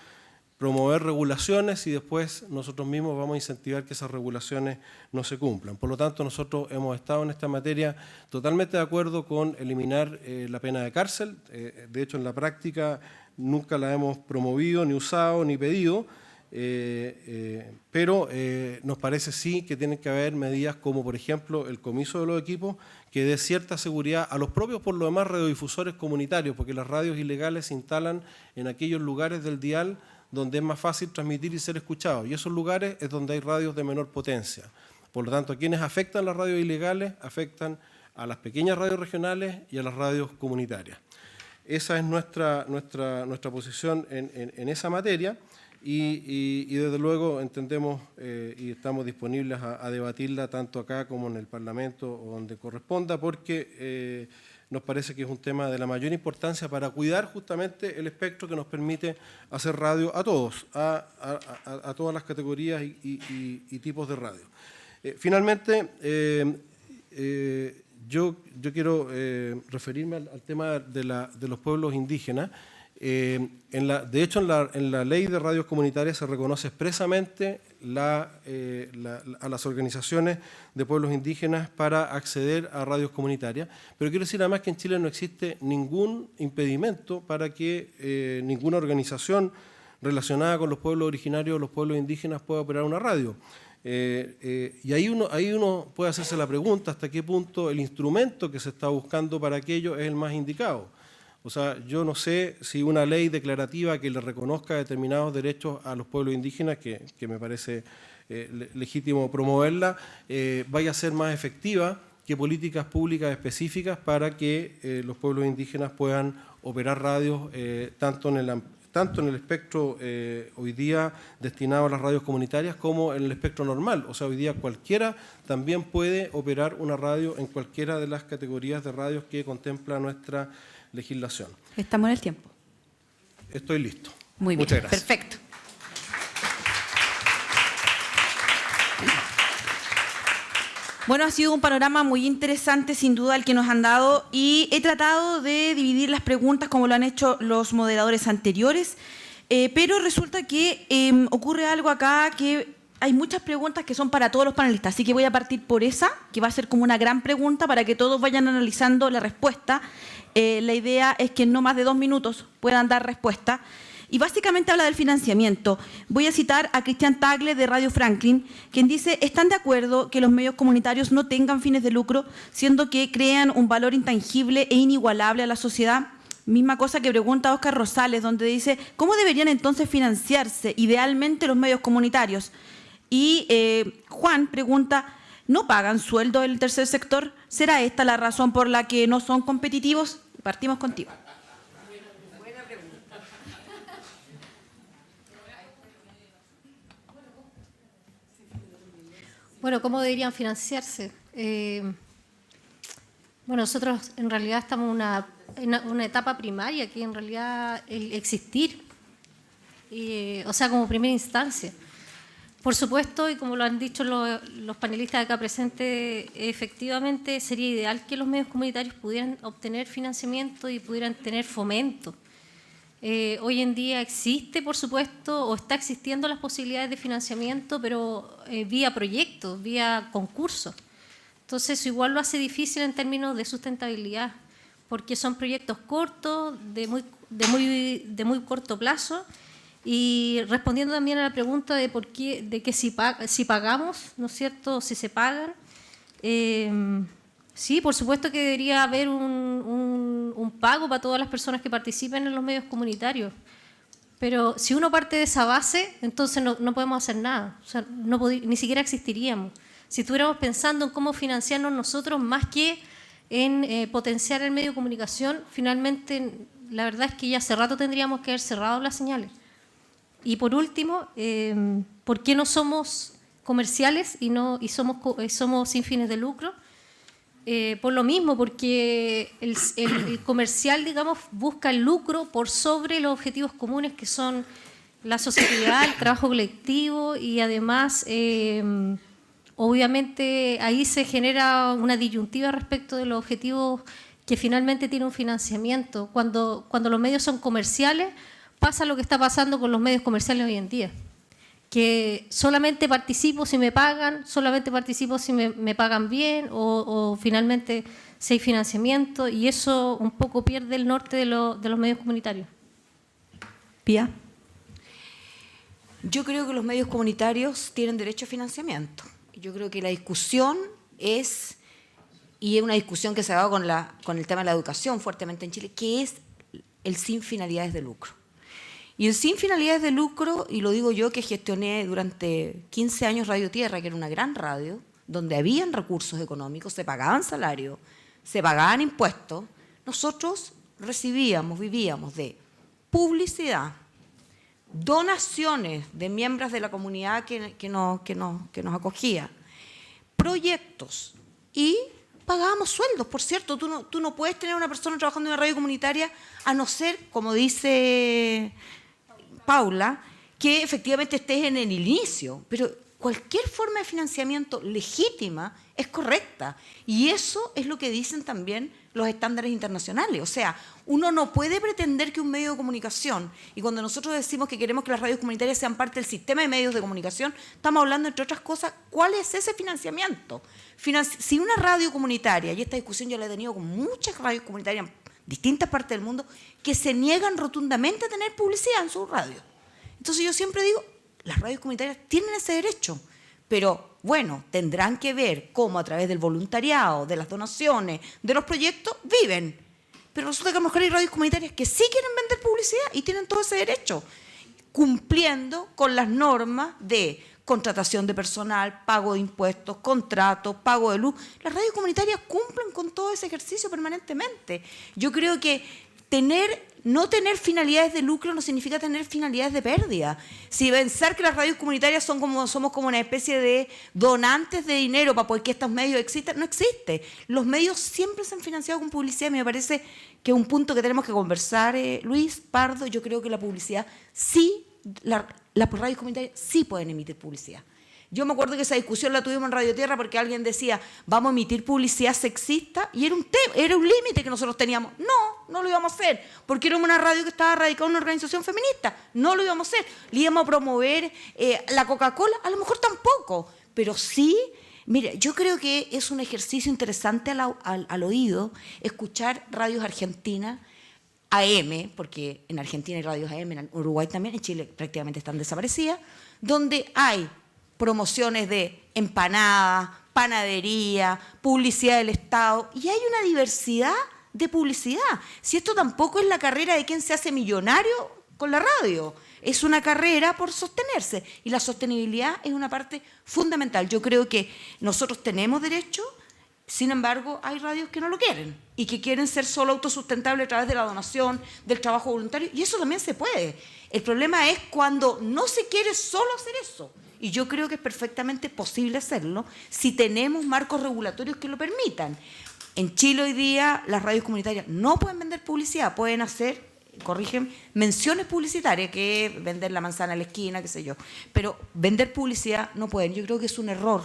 promover regulaciones y después nosotros mismos vamos a incentivar que esas regulaciones no se cumplan. Por lo tanto, nosotros hemos estado en esta materia totalmente de acuerdo con eliminar la pena de cárcel. De hecho, en la práctica nunca la hemos promovido, ni usado, ni pedido, pero nos parece sí que tienen que haber medidas como, por ejemplo, el comiso de los equipos que dé cierta seguridad a los propios, por lo demás, radiodifusores comunitarios, porque las radios ilegales se instalan en aquellos lugares del dial donde es más fácil transmitir y ser escuchado, y esos lugares es donde hay radios de menor potencia. Por lo tanto, a quienes afectan las radios ilegales, afectan a las pequeñas radios regionales y a las radios comunitarias. Esa es nuestra posición en esa materia y desde luego entendemos y estamos disponibles a debatirla tanto acá como en el Parlamento o donde corresponda, porque nos parece que es un tema de la mayor importancia para cuidar justamente el espectro que nos permite hacer radio a todos, a todas las categorías y tipos de radio. Finalmente, yo quiero referirme al tema de los pueblos indígenas. De hecho, en la ley de radios comunitarias se reconoce expresamente a las organizaciones de pueblos indígenas para acceder a radios comunitarias, pero quiero decir además que en Chile no existe ningún impedimento para que ninguna organización relacionada con los pueblos originarios o los pueblos indígenas pueda operar una radio. Y ahí uno puede hacerse la pregunta hasta qué punto el instrumento que se está buscando para aquello es el más indicado. O sea, yo no sé si una ley declarativa que le reconozca determinados derechos a los pueblos indígenas, que me parece legítimo promoverla, vaya a ser más efectiva que políticas públicas específicas para que los pueblos indígenas puedan operar radios tanto en el espectro hoy día destinado a las radios comunitarias como en el espectro normal. O sea, hoy día cualquiera también puede operar una radio en cualquiera de las categorías de radios que contempla nuestra legislación. Estamos en el tiempo. Estoy listo. Muy bien. Muchas gracias. Perfecto. Bueno, ha sido un panorama muy interesante, sin duda, el que nos han dado, y he tratado de dividir las preguntas como lo han hecho los moderadores anteriores, pero resulta que ocurre algo acá que hay muchas preguntas que son para todos los panelistas, así que voy a partir por esa, que va a ser como una gran pregunta para que todos vayan analizando la respuesta. La idea es que en no más de 2 minutos puedan dar respuesta. Y básicamente habla del financiamiento. Voy a citar a Cristian Tagle de Radio Franklin, quien dice: ¿están de acuerdo que los medios comunitarios no tengan fines de lucro, siendo que crean un valor intangible e inigualable a la sociedad? Misma cosa que pregunta Óscar Rosales, donde dice: ¿cómo deberían entonces financiarse idealmente los medios comunitarios? Y Juan pregunta: ¿no pagan sueldo del tercer sector? ¿Será esta la razón por la que no son competitivos? Partimos contigo. Bueno, ¿cómo deberían financiarse? Bueno, nosotros en realidad estamos en una etapa primaria, que en realidad el existir, o sea, como primera instancia. Por supuesto, y como lo han dicho los panelistas acá presentes, efectivamente sería ideal que los medios comunitarios pudieran obtener financiamiento y pudieran tener fomento. Hoy en día existe, por supuesto, o está existiendo las posibilidades de financiamiento, pero vía proyectos, vía concursos. Entonces, eso igual lo hace difícil en términos de sustentabilidad, porque son proyectos cortos, de muy corto plazo. Y respondiendo también a la pregunta de por qué, de que si pagamos, ¿no es cierto?, si se pagan, sí, por supuesto que debería haber un pago para todas las personas que participen en los medios comunitarios. Pero si uno parte de esa base, entonces no podemos hacer nada. O sea, ni siquiera existiríamos. Si estuviéramos pensando en cómo financiarnos nosotros más que en potenciar el medio de comunicación, finalmente la verdad es que ya hace rato tendríamos que haber cerrado las señales. Y por último, ¿por qué no somos comerciales y somos sin fines de lucro? Por lo mismo, porque el comercial, digamos, busca el lucro por sobre los objetivos comunes, que son la sociedad, el trabajo colectivo, y además, obviamente, ahí se genera una disyuntiva respecto de los objetivos que finalmente tiene un financiamiento. Cuando los medios son comerciales, pasa lo que está pasando con los medios comerciales hoy en día, que solamente participo si me pagan, solamente participo si me pagan bien, o finalmente si hay financiamiento, y eso un poco pierde el norte de los medios comunitarios. Pía. Yo creo que los medios comunitarios tienen derecho a financiamiento. Yo creo que la discusión es, y es una discusión que se ha dado con el tema de la educación fuertemente en Chile, que es el sin finalidades de lucro. Y el sin finalidades de lucro, y lo digo yo que gestioné durante 15 años Radio Tierra, que era una gran radio, donde habían recursos económicos, se pagaban salarios, se pagaban impuestos, nosotros vivíamos de publicidad, donaciones de miembros de la comunidad que nos acogía, proyectos, y pagábamos sueldos. Por cierto, tú no puedes tener a una persona trabajando en una radio comunitaria a no ser, como dice Paula, que efectivamente estés en el inicio, pero cualquier forma de financiamiento legítima es correcta, y eso es lo que dicen también los estándares internacionales. O sea, uno no puede pretender que un medio de comunicación, y cuando nosotros decimos que queremos que las radios comunitarias sean parte del sistema de medios de comunicación, estamos hablando, entre otras cosas, ¿cuál es ese financiamiento? Si una radio comunitaria, y esta discusión yo la he tenido con muchas radios comunitarias en distintas partes del mundo, que se niegan rotundamente a tener publicidad en sus radios. Entonces yo siempre digo, las radios comunitarias tienen ese derecho, pero bueno, tendrán que ver cómo a través del voluntariado, de las donaciones, de los proyectos, viven. Pero resulta que a lo mejor hay radios comunitarias que sí quieren vender publicidad y tienen todo ese derecho, cumpliendo con las normas de contratación de personal, pago de impuestos, contratos, pago de luz. Las radios comunitarias cumplen con todo ese ejercicio permanentemente. Yo creo que no tener finalidades de lucro no significa tener finalidades de pérdida. Si pensar que las radios comunitarias somos como una especie de donantes de dinero para poder que estos medios existan, no existe. Los medios siempre se han financiado con publicidad, y me parece que es un punto que tenemos que conversar, Luis Pardo. Yo creo que la publicidad sí, las radios comunitarias sí pueden emitir publicidad. Yo me acuerdo que esa discusión la tuvimos en Radio Tierra porque alguien decía, vamos a emitir publicidad sexista, y era un límite que nosotros teníamos. No lo íbamos a hacer, porque era una radio que estaba radicada en una organización feminista. No lo íbamos a hacer. Le íbamos a promover la Coca-Cola, a lo mejor tampoco, pero sí. Mira, yo creo que es un ejercicio interesante al oído escuchar radios argentinas, AM, porque en Argentina hay radios AM, en Uruguay también, en Chile prácticamente están desaparecidas, donde hay promociones de empanadas, panadería, publicidad del Estado, y hay una diversidad de publicidad. Si esto tampoco es la carrera de quien se hace millonario con la radio, es una carrera por sostenerse, y la sostenibilidad es una parte fundamental. Yo creo que nosotros tenemos derecho, sin embargo, hay radios que no lo quieren y que quieren ser solo autosustentables a través de la donación, del trabajo voluntario, y eso también se puede. El problema es cuando no se quiere solo hacer eso Y yo creo que es perfectamente posible hacerlo si tenemos marcos regulatorios que lo permitan. En Chile hoy día las radios comunitarias no pueden vender publicidad, pueden hacer, corrígeme, menciones publicitarias, que es vender la manzana a la esquina, qué sé yo. Pero vender publicidad no pueden. Yo creo que es un error.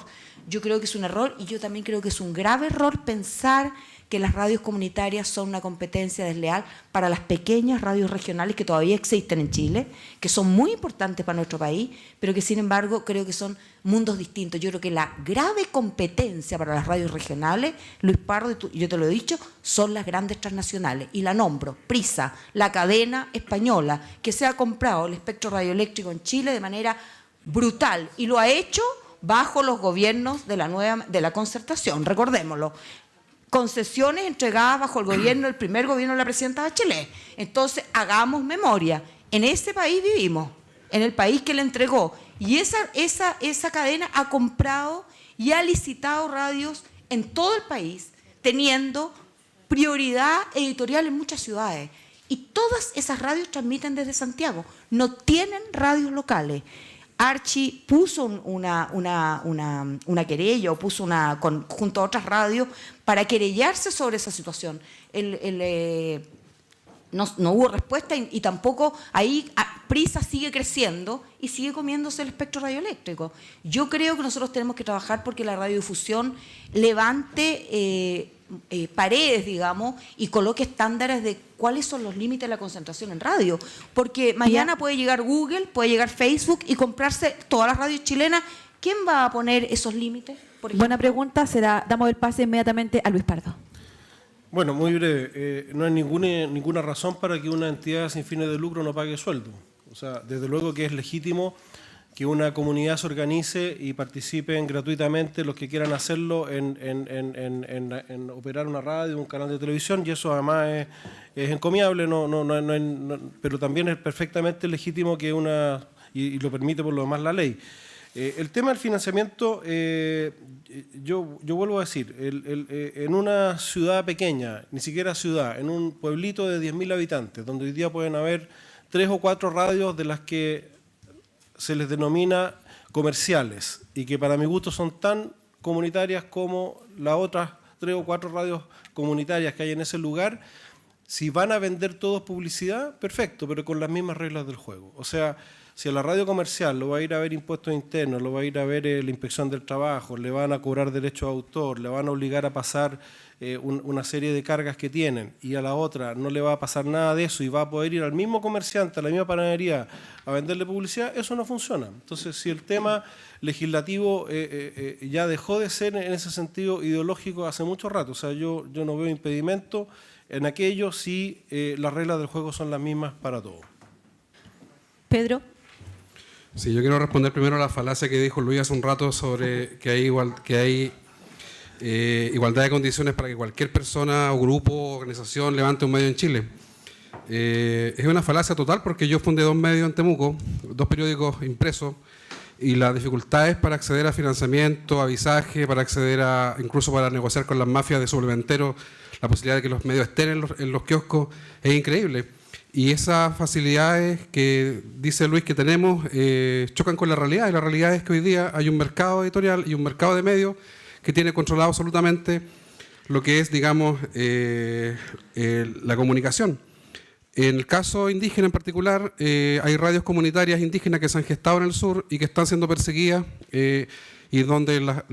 Yo creo que es un error y yo también creo que es un grave error pensar que las radios comunitarias son una competencia desleal para las pequeñas radios regionales que todavía existen en Chile, que son muy importantes para nuestro país, pero que sin embargo creo que son mundos distintos. Yo creo que la grave competencia para las radios regionales, Luis Pardo, yo te lo he dicho, son las grandes transnacionales. Y la nombro, Prisa, la cadena española, que se ha comprado el espectro radioeléctrico en Chile de manera brutal y lo ha hecho bajo los gobiernos de la Concertación, recordémoslo. Concesiones entregadas bajo el gobierno, el primer gobierno de la presidenta Bachelet. Entonces, hagamos memoria. En ese país vivimos, en el país que le entregó. Y esa cadena ha comprado y ha licitado radios en todo el país, teniendo prioridad editorial en muchas ciudades. Y todas esas radios transmiten desde Santiago. No tienen radios locales. Archie puso una querella o puso junto a otras radios para querellarse sobre esa situación. No hubo respuesta y tampoco ahí Prisa sigue creciendo y sigue comiéndose el espectro radioeléctrico. Yo creo que nosotros tenemos que trabajar porque la radiodifusión levante paredes, digamos, y coloque estándares de cuáles son los límites de la concentración en radio. Porque mañana puede llegar Google, puede llegar Facebook y comprarse todas las radios chilenas. ¿Quién va a poner esos límites? Buena pregunta, damos el pase inmediatamente a Luis Pardo. Bueno, muy breve. No hay ninguna razón para que una entidad sin fines de lucro no pague sueldo. O sea, desde luego que es legítimo que una comunidad se organice y participen gratuitamente los que quieran hacerlo en operar una radio, un canal de televisión, y eso además es encomiable, pero también es perfectamente legítimo que y lo permite por lo demás la ley. El tema del financiamiento, yo vuelvo a decir, en una ciudad pequeña, ni siquiera ciudad, en un pueblito de 10.000 habitantes, donde hoy día pueden haber 3 o 4 radios de las que se les denomina comerciales y que para mi gusto son tan comunitarias como las otras 3 o 4 radios comunitarias que hay en ese lugar, si van a vender todos publicidad, perfecto, pero con las mismas reglas del juego. O sea, si a la radio comercial lo va a ir a ver impuestos internos, lo va a ir a ver la inspección del trabajo, le van a cobrar derechos de autor, le van a obligar a pasar una serie de cargas que tienen, y a la otra no le va a pasar nada de eso y va a poder ir al mismo comerciante, a la misma panadería a venderle publicidad, eso no funciona. Entonces, si el tema legislativo ya dejó de ser en ese sentido ideológico hace mucho rato, o sea, yo no veo impedimento en aquello si las reglas del juego son las mismas para todos. Pedro. Sí, yo quiero responder primero a la falacia que dijo Luis hace un rato sobre que hay igualdad de condiciones para que cualquier persona o grupo o organización levante un medio en Chile. Es una falacia total porque yo fundé 2 medios en Temuco, 2 periódicos impresos, y las dificultades para acceder a financiamiento, avisaje, para acceder incluso para negociar con las mafias de suplementeros, la posibilidad de que los medios estén en los kioscos, es increíble. Y esas facilidades que dice Luis que tenemos chocan con la realidad, y la realidad es que hoy día hay un mercado editorial y un mercado de medios que tiene controlado absolutamente lo que es, digamos, la comunicación. En el caso indígena en particular, hay radios comunitarias indígenas que se han gestado en el sur y que están siendo perseguidas, y donde las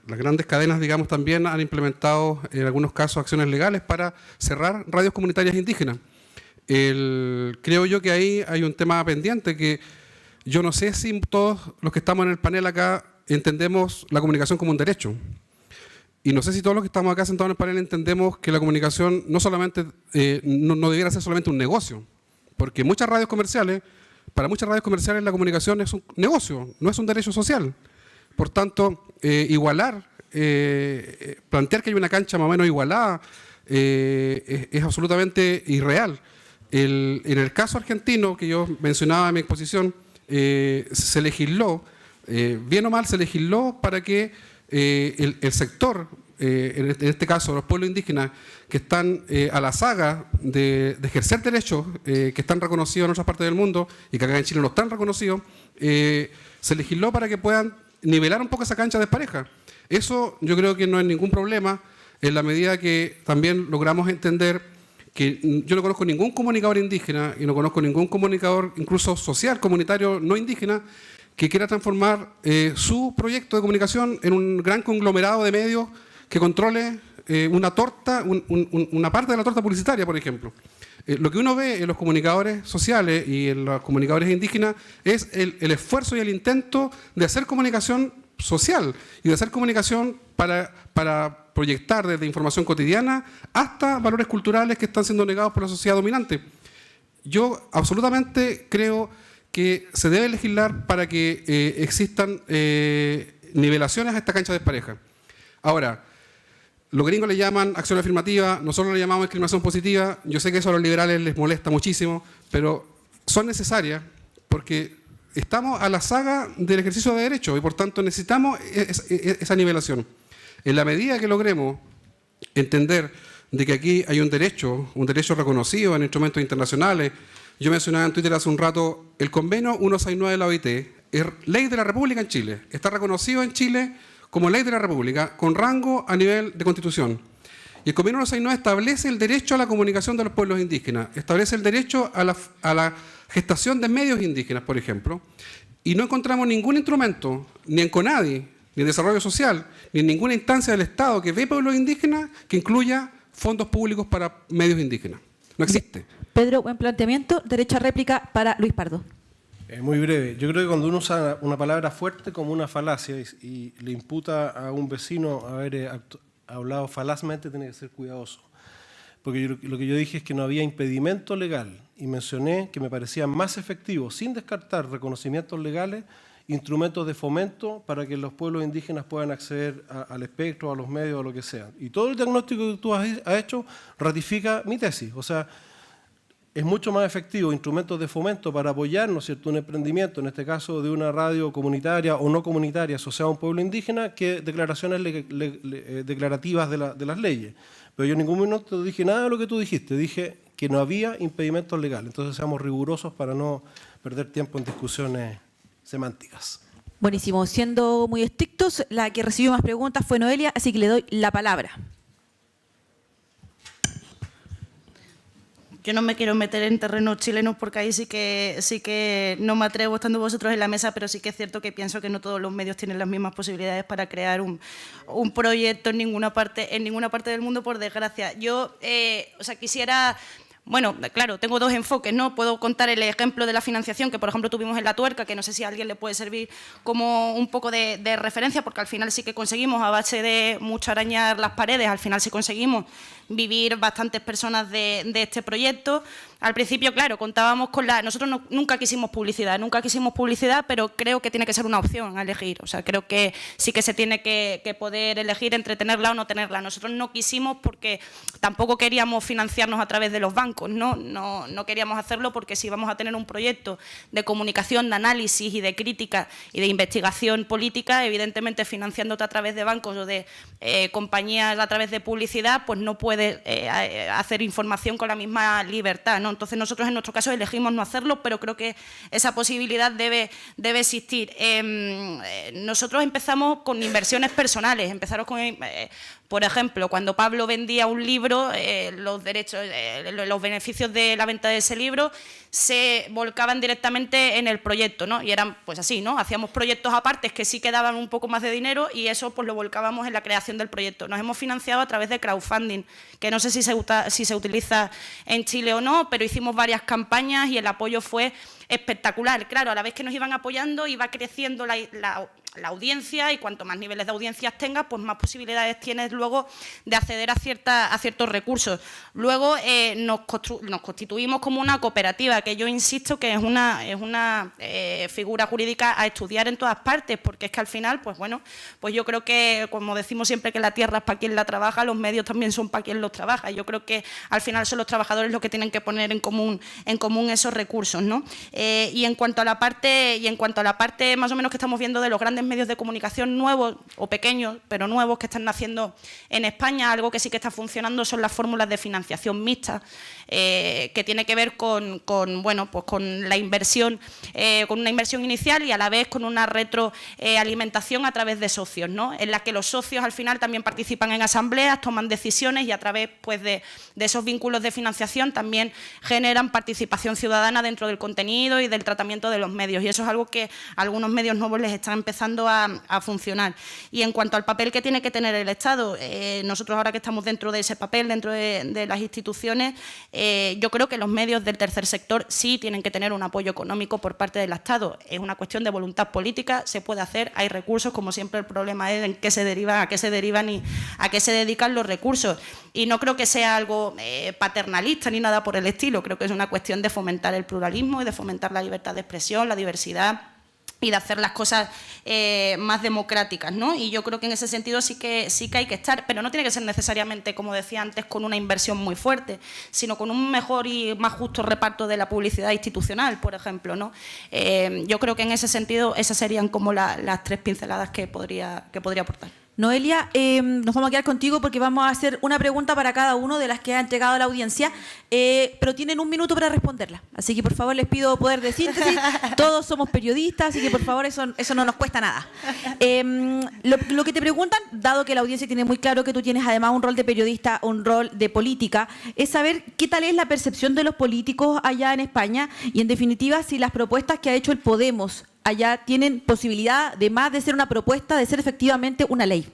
grandes cadenas, digamos, también han implementado en algunos casos acciones legales para cerrar radios comunitarias indígenas. Creo yo que ahí hay un tema pendiente que yo no sé si todos los que estamos en el panel acá entendemos la comunicación como un derecho. Y no sé si todos los que estamos acá sentados en el panel entendemos que la comunicación no solamente no debiera ser solamente un negocio, porque para muchas radios comerciales la comunicación es un negocio, no es un derecho social. Por tanto, plantear que hay una cancha más o menos igualada es absolutamente irreal. En el caso argentino, que yo mencionaba en mi exposición, se legisló, bien o mal se legisló para que el sector, en este caso los pueblos indígenas, que están a la saga de ejercer derechos que están reconocidos en otras partes del mundo y que acá en Chile no están reconocidos, se legisló para que puedan nivelar un poco esa cancha de despareja. Eso yo creo que no es ningún problema en la medida que también logramos entender que yo no conozco ningún comunicador indígena y no conozco ningún comunicador, incluso social, comunitario, no indígena, que quiera transformar su proyecto de comunicación en un gran conglomerado de medios que controle una torta, una parte de la torta publicitaria, por ejemplo. Lo que uno ve en los comunicadores sociales y en los comunicadores indígenas es el esfuerzo y el intento de hacer comunicación social y de hacer comunicación para proyectar desde información cotidiana hasta valores culturales que están siendo negados por la sociedad dominante. Yo absolutamente creo que se debe legislar para que existan nivelaciones a esta cancha de despareja. Ahora, los gringos le llaman acción afirmativa, nosotros le llamamos discriminación positiva. Yo sé que eso a los liberales les molesta muchísimo, pero son necesarias porque estamos a la saga del ejercicio de derechos y por tanto necesitamos esa nivelación. En la medida que logremos entender de que aquí hay un derecho reconocido en instrumentos internacionales. Yo mencionaba en Twitter hace un rato el convenio 169 de la OIT, es ley de la República en Chile, está reconocido en Chile como ley de la República, con rango a nivel de Constitución. Y el convenio 169 establece el derecho a la comunicación de los pueblos indígenas, establece el derecho a la gestación de medios indígenas, por ejemplo, y no encontramos ningún instrumento, ni en CONADI, ni en Desarrollo Social, ni en ninguna instancia del Estado que ve pueblos indígenas que incluya fondos públicos para medios indígenas. No existe. Pedro, buen planteamiento. Derecho a réplica para Luis Pardo. Muy breve. Yo creo que cuando uno usa una palabra fuerte como una falacia y le imputa a un vecino haber hablado falazmente, tiene que ser cuidadoso. Porque lo que yo dije es que no había impedimento legal y mencioné que me parecía más efectivo, sin descartar reconocimientos legales, instrumentos de fomento para que los pueblos indígenas puedan acceder al espectro, a los medios, a lo que sea. Y todo el diagnóstico que tú has hecho ratifica mi tesis. O sea, es mucho más efectivo instrumentos de fomento para apoyar, ¿no es cierto?, un emprendimiento, en este caso de una radio comunitaria o no comunitaria asociada a un pueblo indígena, que declaraciones declarativas de las leyes. Pero yo en ningún momento dije nada de lo que tú dijiste, dije que no había impedimentos legales. Entonces seamos rigurosos para no perder tiempo en discusiones semánticas. Buenísimo. Siendo muy estrictos, la que recibió más preguntas fue Noelia, así que le doy la palabra. Yo no me quiero meter en terrenos chilenos porque ahí sí que no me atrevo estando vosotros en la mesa, pero sí que es cierto que pienso que no todos los medios tienen las mismas posibilidades para crear un proyecto en ninguna parte del mundo, por desgracia. Yo quisiera... Bueno, claro, tengo dos enfoques, ¿no? Puedo contar el ejemplo de la financiación que, por ejemplo, tuvimos en La Tuerca, que no sé si a alguien le puede servir como un poco de referencia, porque al final sí que conseguimos, a base de mucho arañar las paredes, al final sí conseguimos vivir bastantes personas de este proyecto. Al principio, claro, contábamos con nosotros nunca quisimos publicidad, pero creo que tiene que ser una opción a elegir. O sea, creo que sí que se tiene que poder elegir entre tenerla o no tenerla. Nosotros no quisimos porque tampoco queríamos financiarnos a través de los bancos, no queríamos hacerlo porque si vamos a tener un proyecto de comunicación, de análisis y de crítica y de investigación política, evidentemente financiándote a través de bancos o de compañías a través de publicidad, pues no puedes hacer información con la misma libertad, ¿no? Entonces nosotros en nuestro caso elegimos no hacerlo, pero creo que esa posibilidad debe existir. Nosotros empezamos con inversiones personales, por ejemplo, cuando Pablo vendía un libro, los beneficios de la venta de ese libro se volcaban directamente en el proyecto, ¿no? Y eran pues así, ¿no? Hacíamos proyectos aparte que sí que daban un poco más de dinero y eso pues lo volcábamos en la creación del proyecto. Nos hemos financiado a través de crowdfunding, que no sé si se utiliza en Chile o no, pero hicimos varias campañas y el apoyo fue espectacular. Claro, a la vez que nos iban apoyando iba creciendo la audiencia y cuanto más niveles de audiencias tengas, pues más posibilidades tienes luego de acceder a ciertos recursos. Luego nos constituimos como una cooperativa, que yo insisto que es una figura jurídica a estudiar en todas partes, porque es que al final, pues bueno, pues yo creo que, como decimos siempre, que la tierra es para quien la trabaja, los medios también son para quien los trabaja. Yo creo que al final son los trabajadores los que tienen que poner en común esos recursos, ¿no? Y en cuanto a la parte más o menos que estamos viendo de los grandes medios de comunicación nuevos o pequeños, pero nuevos que están naciendo en España, algo que sí que está funcionando son las fórmulas de financiación mixta, que tiene que ver con la inversión, con una inversión inicial y a la vez con una retroalimentación a través de socios, ¿no? En la que los socios al final también participan en asambleas, toman decisiones y a través pues, de esos vínculos de financiación también generan participación ciudadana dentro del contenido y del tratamiento de los medios. Y eso es algo que a algunos medios nuevos les está empezando a funcionar. Y en cuanto al papel que tiene que tener el Estado, nosotros ahora que estamos dentro de ese papel, dentro de las instituciones, yo creo que los medios del tercer sector sí tienen que tener un apoyo económico por parte del Estado. Es una cuestión de voluntad política, se puede hacer, hay recursos, como siempre el problema es en qué se derivan, a qué se derivan y a qué se dedican los recursos. Y no creo que sea algo paternalista ni nada por el estilo, creo que es una cuestión de fomentar el pluralismo y de fomentar la libertad de expresión, la diversidad y de hacer las cosas más democráticas, ¿no? Y yo creo que en ese sentido sí que hay que estar, pero no tiene que ser necesariamente, como decía antes, con una inversión muy fuerte, sino con un mejor y más justo reparto de la publicidad institucional, por ejemplo, ¿no? Yo creo que en ese sentido esas serían como las tres pinceladas que podría aportar. Noelia, nos vamos a quedar contigo porque vamos a hacer una pregunta para cada uno de las que ha entregado la audiencia, pero tienen 1 minuto para responderla. Así que, por favor, les pido poder de síntesis. Todos somos periodistas, así que, por favor, eso no nos cuesta nada. Lo que te preguntan, dado que la audiencia tiene muy claro que tú tienes además un rol de periodista, un rol de política, es saber qué tal es la percepción de los políticos allá en España y, en definitiva, si las propuestas que ha hecho el Podemos allá tienen posibilidad, además de ser una propuesta, de ser efectivamente una ley.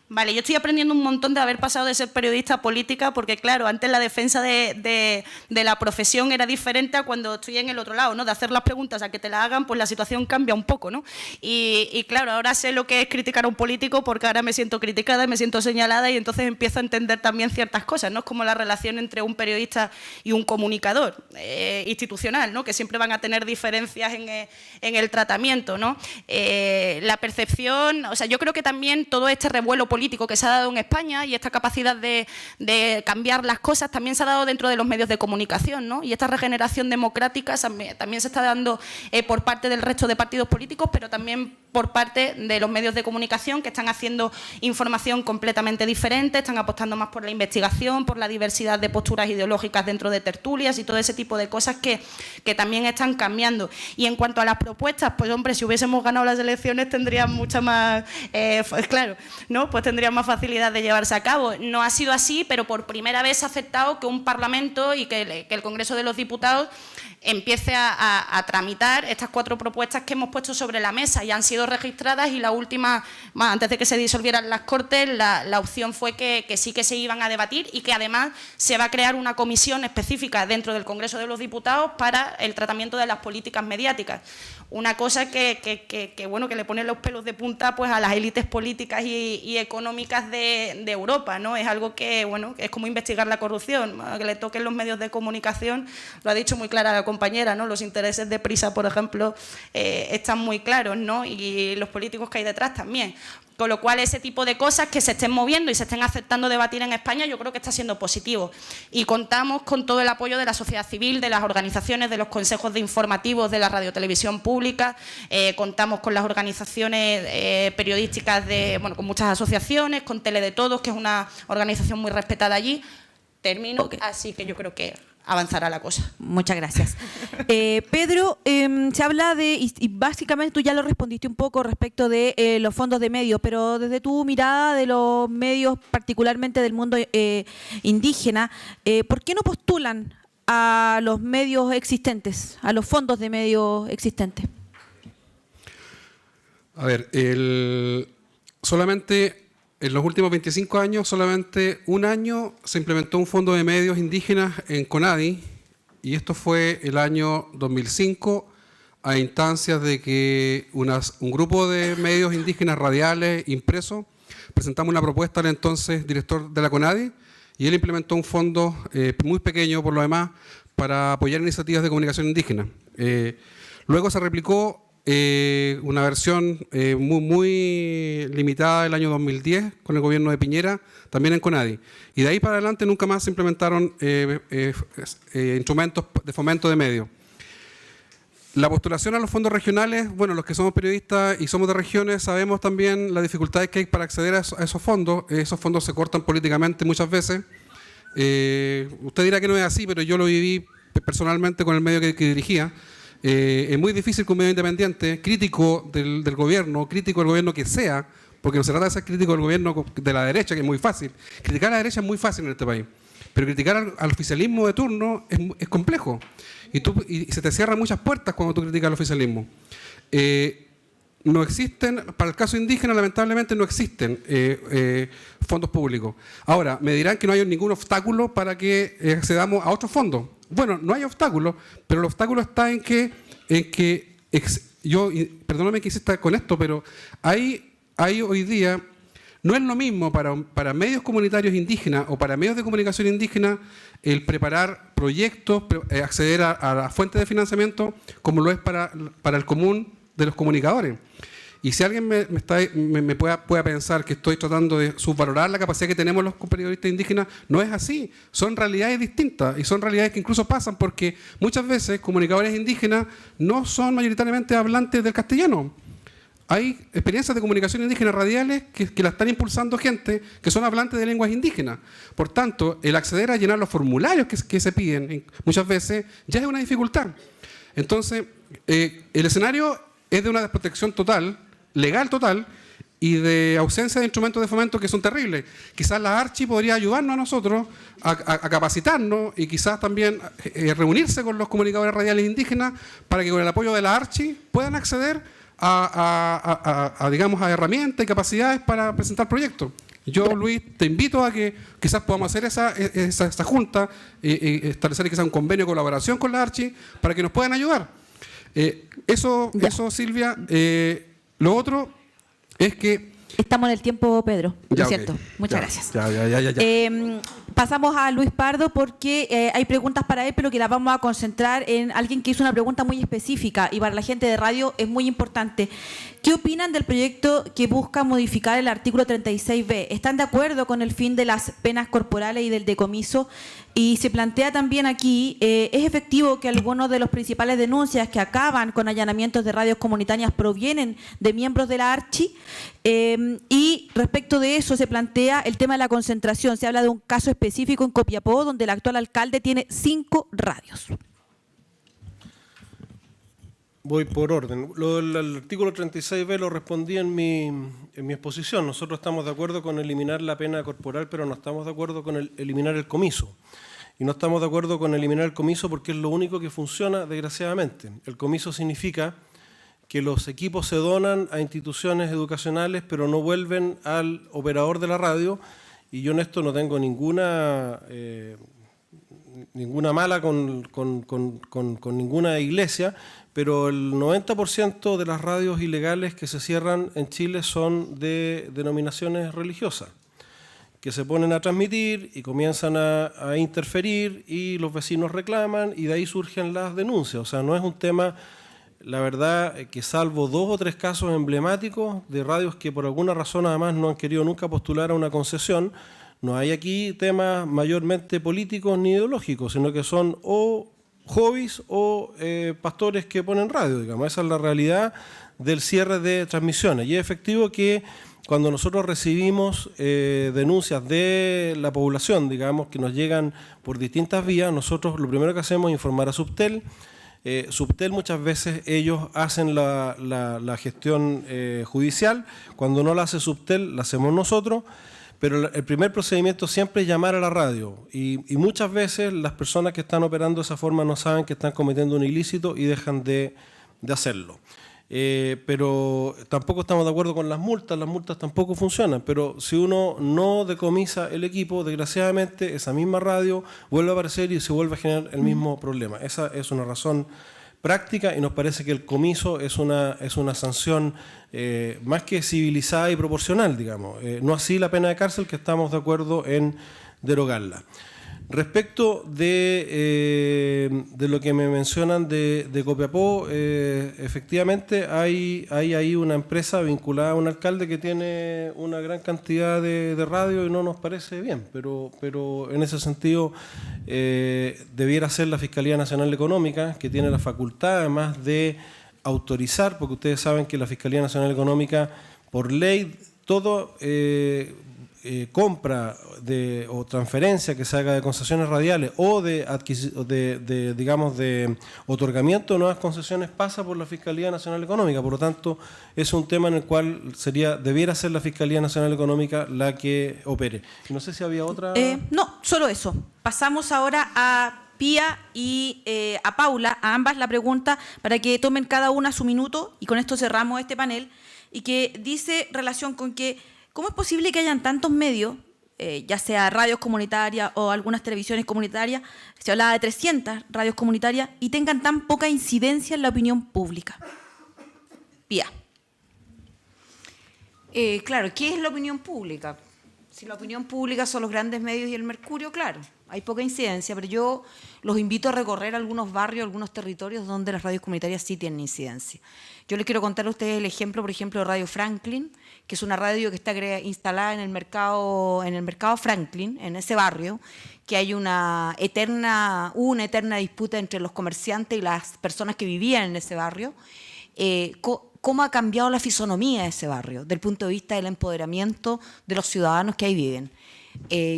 Vale, yo estoy aprendiendo un montón de haber pasado de ser periodista a política porque, claro, antes la defensa de la profesión era diferente a cuando estoy en el otro lado, ¿no? De hacer las preguntas a que te las hagan, pues la situación cambia un poco, ¿no? Y claro, ahora sé lo que es criticar a un político porque ahora me siento criticada, me siento señalada y entonces empiezo a entender también ciertas cosas, ¿no? Es como la relación entre un periodista y un comunicador institucional, ¿no? Que siempre van a tener diferencias en el tratamiento, ¿no? La percepción, o sea, yo creo que también todo este revuelo político que se ha dado en España y esta capacidad de cambiar las cosas también se ha dado dentro de los medios de comunicación, ¿no? Y esta regeneración democrática también se está dando por parte del resto de partidos políticos, pero también por parte de los medios de comunicación que están haciendo información completamente diferente, están apostando más por la investigación, por la diversidad de posturas ideológicas dentro de tertulias y todo ese tipo de cosas que también están cambiando. Y en cuanto a las propuestas, pues hombre, si hubiésemos ganado las elecciones tendrían mucha más, pues claro, ¿no? Pues tendrían más facilidad de llevarse a cabo. No ha sido así, pero por primera vez se ha aceptado que un Parlamento y que el Congreso de los Diputados empiece a tramitar estas 4 propuestas que hemos puesto sobre la mesa y han sido registradas y la última, antes de que se disolvieran las Cortes, la opción fue que sí que se iban a debatir y que además se va a crear una comisión específica dentro del Congreso de los Diputados para el tratamiento de las políticas mediáticas. Una cosa que le pone los pelos de punta pues, a las élites políticas y económicas de Europa, ¿no? Es algo que, bueno, es como investigar la corrupción, que le toquen los medios de comunicación, lo ha dicho muy clara la compañera, ¿no? Los intereses de Prisa, por ejemplo, están muy claros, ¿no? Y los políticos que hay detrás también. Con lo cual, ese tipo de cosas que se estén moviendo y se estén aceptando debatir en España, yo creo que está siendo positivo. Y contamos con todo el apoyo de la sociedad civil, de las organizaciones, de los consejos de informativos de la radiotelevisión pública, contamos con las organizaciones periodísticas, con muchas asociaciones, con Tele de Todos, que es una organización muy respetada allí. Termino, así que yo creo que avanzará la cosa. Muchas gracias. Pedro, se habla de, y básicamente tú ya lo respondiste un poco respecto de los fondos de medios, pero desde tu mirada de los medios, particularmente del mundo indígena, ¿por qué no postulan a los medios existentes, a los fondos de medios existentes? A ver, solamente en los últimos 25 años, solamente un año se implementó un fondo de medios indígenas en CONADI, y esto fue el año 2005, a instancias de que un grupo de medios indígenas radiales impresos presentamos una propuesta al entonces director de la CONADI, y él implementó un fondo muy pequeño, por lo demás, para apoyar iniciativas de comunicación indígena. Luego se replicó una versión muy limitada el año 2010 con el gobierno de Piñera, también en CONADI. Y de ahí para adelante nunca más se implementaron instrumentos de fomento de medios. La postulación a los fondos regionales, bueno, los que somos periodistas y somos de regiones sabemos también las dificultades que hay para acceder a esos fondos. Esos fondos se cortan políticamente muchas veces. Usted dirá que no es así, pero yo lo viví personalmente con el medio que dirigía. Es muy difícil que un medio independiente, crítico del gobierno, crítico del gobierno que sea, porque no se trata de ser crítico del gobierno de la derecha, que es muy fácil. Criticar a la derecha es muy fácil en este país, pero criticar al oficialismo de turno es complejo. Y se te cierran muchas puertas cuando tú criticas al oficialismo. No existen, para el caso indígena, lamentablemente no existen fondos públicos. Ahora, me dirán que no hay ningún obstáculo para que accedamos a otros fondos. Bueno, no hay obstáculo, pero el obstáculo está en que perdóname que insista con esto, pero hay hoy día, no es lo mismo para medios comunitarios indígenas o para medios de comunicación indígena el preparar proyectos, acceder a la fuente de financiamiento, como lo es para el común de los comunicadores. Y si alguien me pueda pensar que estoy tratando de subvalorar la capacidad que tenemos los periodistas indígenas, no es así. Son realidades distintas y son realidades que incluso pasan porque muchas veces comunicadores indígenas no son mayoritariamente hablantes del castellano. Hay experiencias de comunicación indígena radiales que la están impulsando gente que son hablantes de lenguas indígenas. Por tanto, el acceder a llenar los formularios que se piden muchas veces ya es una dificultad. Entonces, el escenario es de una desprotección total, legal total, y de ausencia de instrumentos de fomento que son terribles. Quizás la Archi podría ayudarnos a nosotros a capacitarnos y quizás también reunirse con los comunicadores radiales indígenas para que con el apoyo de la Archi puedan acceder digamos, a herramientas y capacidades para presentar proyectos. Yo, Luis, te invito a que quizás podamos hacer esa junta, establecer quizás un convenio de colaboración con la Archi para que nos puedan ayudar. Eso, Silvia. Lo otro es que... Estamos en el tiempo, Pedro, ya, ¿no es cierto? Okay. Muchas gracias. Ya. Pasamos a Luis Pardo porque hay preguntas para él, pero que las vamos a concentrar en alguien que hizo una pregunta muy específica y para la gente de radio es muy importante. ¿Qué opinan del proyecto que busca modificar el artículo 36B? ¿Están de acuerdo con el fin de las penas corporales y del decomiso? Y se plantea también aquí, ¿es efectivo que algunos de los principales denuncias que acaban con allanamientos de radios comunitarias provienen de miembros de la Archi? Y respecto de eso se plantea el tema de la concentración. Se habla de un caso específico en Copiapó donde el actual alcalde tiene 5 radios. Voy por orden. El artículo 36B lo respondí en mi exposición. Nosotros estamos de acuerdo con eliminar la pena corporal, pero no estamos de acuerdo con eliminar el comiso. Y no estamos de acuerdo con eliminar el comiso porque es lo único que funciona, desgraciadamente. El comiso significa que los equipos se donan a instituciones educacionales, pero no vuelven al operador de la radio. Y yo en esto no tengo ninguna mala con ninguna iglesia, pero el 90% de las radios ilegales que se cierran en Chile son de denominaciones religiosas, que se ponen a transmitir y comienzan a interferir y los vecinos reclaman y de ahí surgen las denuncias. O sea, no es un tema, la verdad, que salvo 2 o 3 casos emblemáticos de radios que por alguna razón además no han querido nunca postular a una concesión, no hay aquí temas mayormente políticos ni ideológicos, sino que son o hobbies o pastores que ponen radio, digamos. Esa es la realidad del cierre de transmisiones. Y es efectivo que cuando nosotros recibimos denuncias de la población, digamos, que nos llegan por distintas vías, nosotros lo primero que hacemos es informar a Subtel. Subtel muchas veces ellos hacen la gestión judicial. Cuando no la hace Subtel, la hacemos nosotros. Pero el primer procedimiento siempre es llamar a la radio y muchas veces las personas que están operando de esa forma no saben que están cometiendo un ilícito y dejan de hacerlo. Pero tampoco estamos de acuerdo con las multas tampoco funcionan, pero si uno no decomisa el equipo, desgraciadamente esa misma radio vuelve a aparecer y se vuelve a generar el mismo problema. Esa es una razón práctica y nos parece que el comiso es una sanción más que civilizada y proporcional, digamos. No así la pena de cárcel, que estamos de acuerdo en derogarla. Respecto de lo que me mencionan de Copiapó, efectivamente hay ahí una empresa vinculada a un alcalde que tiene una gran cantidad de radio y no nos parece bien, pero en ese sentido debiera ser la Fiscalía Nacional Económica, que tiene la facultad además de autorizar, porque ustedes saben que la Fiscalía Nacional Económica, por ley, todo compra o transferencia que se haga de concesiones radiales o de otorgamiento de nuevas concesiones pasa por la Fiscalía Nacional Económica. Por lo tanto, es un tema en el cual debiera ser la Fiscalía Nacional Económica la que opere. No sé si había otra... No, solo eso. Pasamos ahora a Pía y a Paula, a ambas la pregunta, para que tomen cada una su minuto, y con esto cerramos este panel, y que dice relación con que ¿cómo es posible que hayan tantos medios, ya sea radios comunitarias o algunas televisiones comunitarias, se hablaba de 300 radios comunitarias, y tengan tan poca incidencia en la opinión pública? Pía. Claro, ¿qué es la opinión pública? Si la opinión pública son los grandes medios y el Mercurio, claro, hay poca incidencia, pero yo los invito a recorrer algunos barrios, algunos territorios donde las radios comunitarias sí tienen incidencia. Yo les quiero contar a ustedes el ejemplo, por ejemplo, de Radio Franklin, que es una radio que está instalada en el mercado Franklin, en ese barrio, que hay una eterna disputa entre los comerciantes y las personas que vivían en ese barrio. Cómo ha cambiado la fisonomía de ese barrio, desde el punto de vista del empoderamiento de los ciudadanos que ahí viven.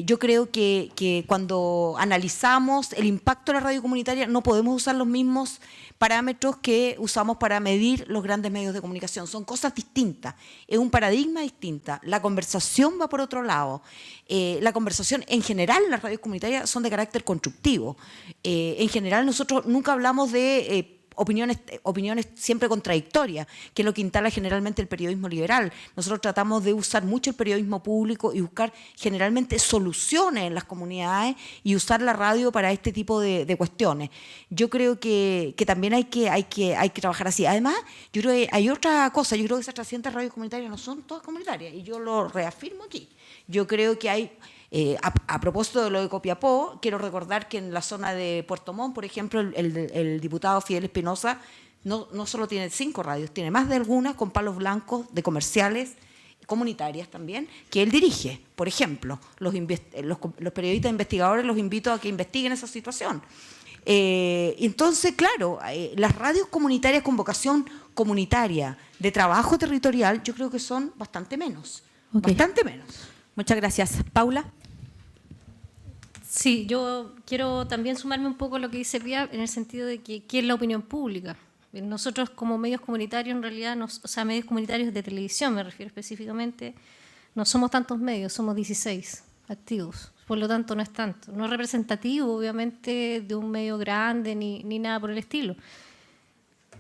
Yo creo que cuando analizamos el impacto de la radio comunitaria no podemos usar los mismos parámetros que usamos para medir los grandes medios de comunicación. Son cosas distintas, es un paradigma distinto. La conversación va por otro lado. La conversación, en general, las radios comunitarias son de carácter constructivo. En general, nosotros nunca hablamos de opiniones siempre contradictorias, que es lo que instala generalmente el periodismo liberal. Nosotros tratamos de usar mucho el periodismo público y buscar generalmente soluciones en las comunidades y usar la radio para este tipo de cuestiones. Yo creo que también hay que trabajar así. Además, yo creo que hay otra cosa, yo creo que esas 300 radios comunitarias no son todas comunitarias, y yo lo reafirmo aquí. Yo creo que hay... a propósito de lo de Copiapó, quiero recordar que en la zona de Puerto Montt, por ejemplo, el diputado Fidel Espinosa no solo tiene 5 radios, tiene más de algunas con palos blancos de comerciales, comunitarias también, que él dirige. Por ejemplo, los periodistas investigadores los invito a que investiguen esa situación. Entonces, claro, las radios comunitarias con vocación comunitaria de trabajo territorial, yo creo que son bastante menos. Okay. Bastante menos. Muchas gracias. Paula. Sí, yo quiero también sumarme un poco a lo que dice Pía, en el sentido de que ¿qué es la opinión pública? Nosotros como medios comunitarios, en realidad, medios comunitarios de televisión, me refiero específicamente, no somos tantos medios, somos 16 activos. Por lo tanto, no es tanto. No es representativo, obviamente, de un medio grande ni nada por el estilo.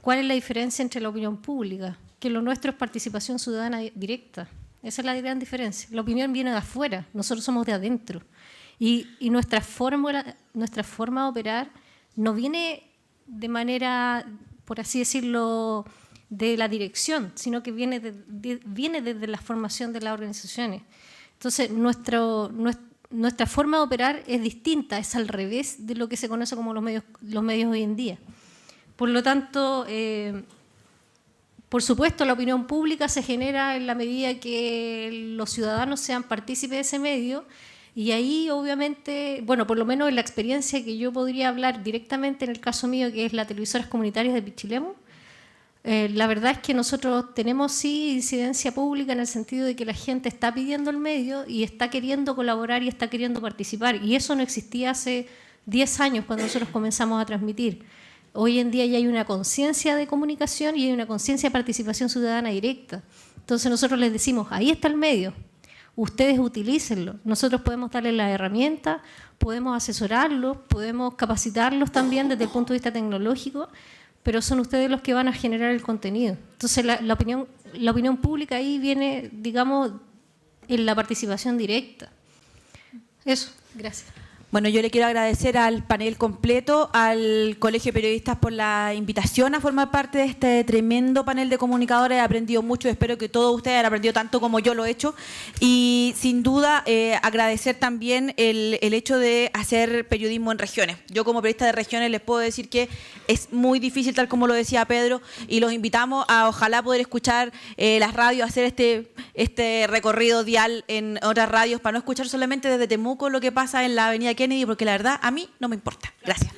¿Cuál es la diferencia entre la opinión pública? Que lo nuestro es participación ciudadana directa. Esa es la gran diferencia. La opinión viene de afuera, nosotros somos de adentro. Y nuestra forma de operar no viene de manera, por así decirlo, de la dirección, sino que viene desde la formación de las organizaciones. Entonces, nuestra forma de operar es distinta, es al revés de lo que se conoce como los medios hoy en día. Por lo tanto, por supuesto, la opinión pública se genera en la medida que los ciudadanos sean partícipes de ese medio, y ahí obviamente, bueno, por lo menos en la experiencia que yo podría hablar directamente en el caso mío, que es la televisoras comunitarias de Pichilemu, la verdad es que nosotros tenemos sí incidencia pública en el sentido de que la gente está pidiendo el medio y está queriendo colaborar y está queriendo participar, y eso no existía hace 10 años cuando nosotros comenzamos a transmitir. Hoy en día ya hay una conciencia de comunicación y hay una conciencia de participación ciudadana directa. Entonces nosotros les decimos, ahí está el medio, ustedes utilícenlo. Nosotros podemos darles las herramientas, podemos asesorarlos, podemos capacitarlos también desde el punto de vista tecnológico, pero son ustedes los que van a generar el contenido. Entonces la opinión pública ahí viene, digamos, en la participación directa. Eso, gracias. Bueno, yo le quiero agradecer al panel completo, al Colegio de Periodistas por la invitación a formar parte de este tremendo panel de comunicadores. He aprendido mucho, espero que todos ustedes hayan aprendido tanto como yo lo he hecho. Y sin duda agradecer también el hecho de hacer periodismo en regiones. Yo como periodista de regiones les puedo decir que es muy difícil, tal como lo decía Pedro, y los invitamos a ojalá poder escuchar las radios, hacer este recorrido dial en otras radios para no escuchar solamente desde Temuco lo que pasa en la avenida Kennedy, porque la verdad a mí no me importa. Gracias.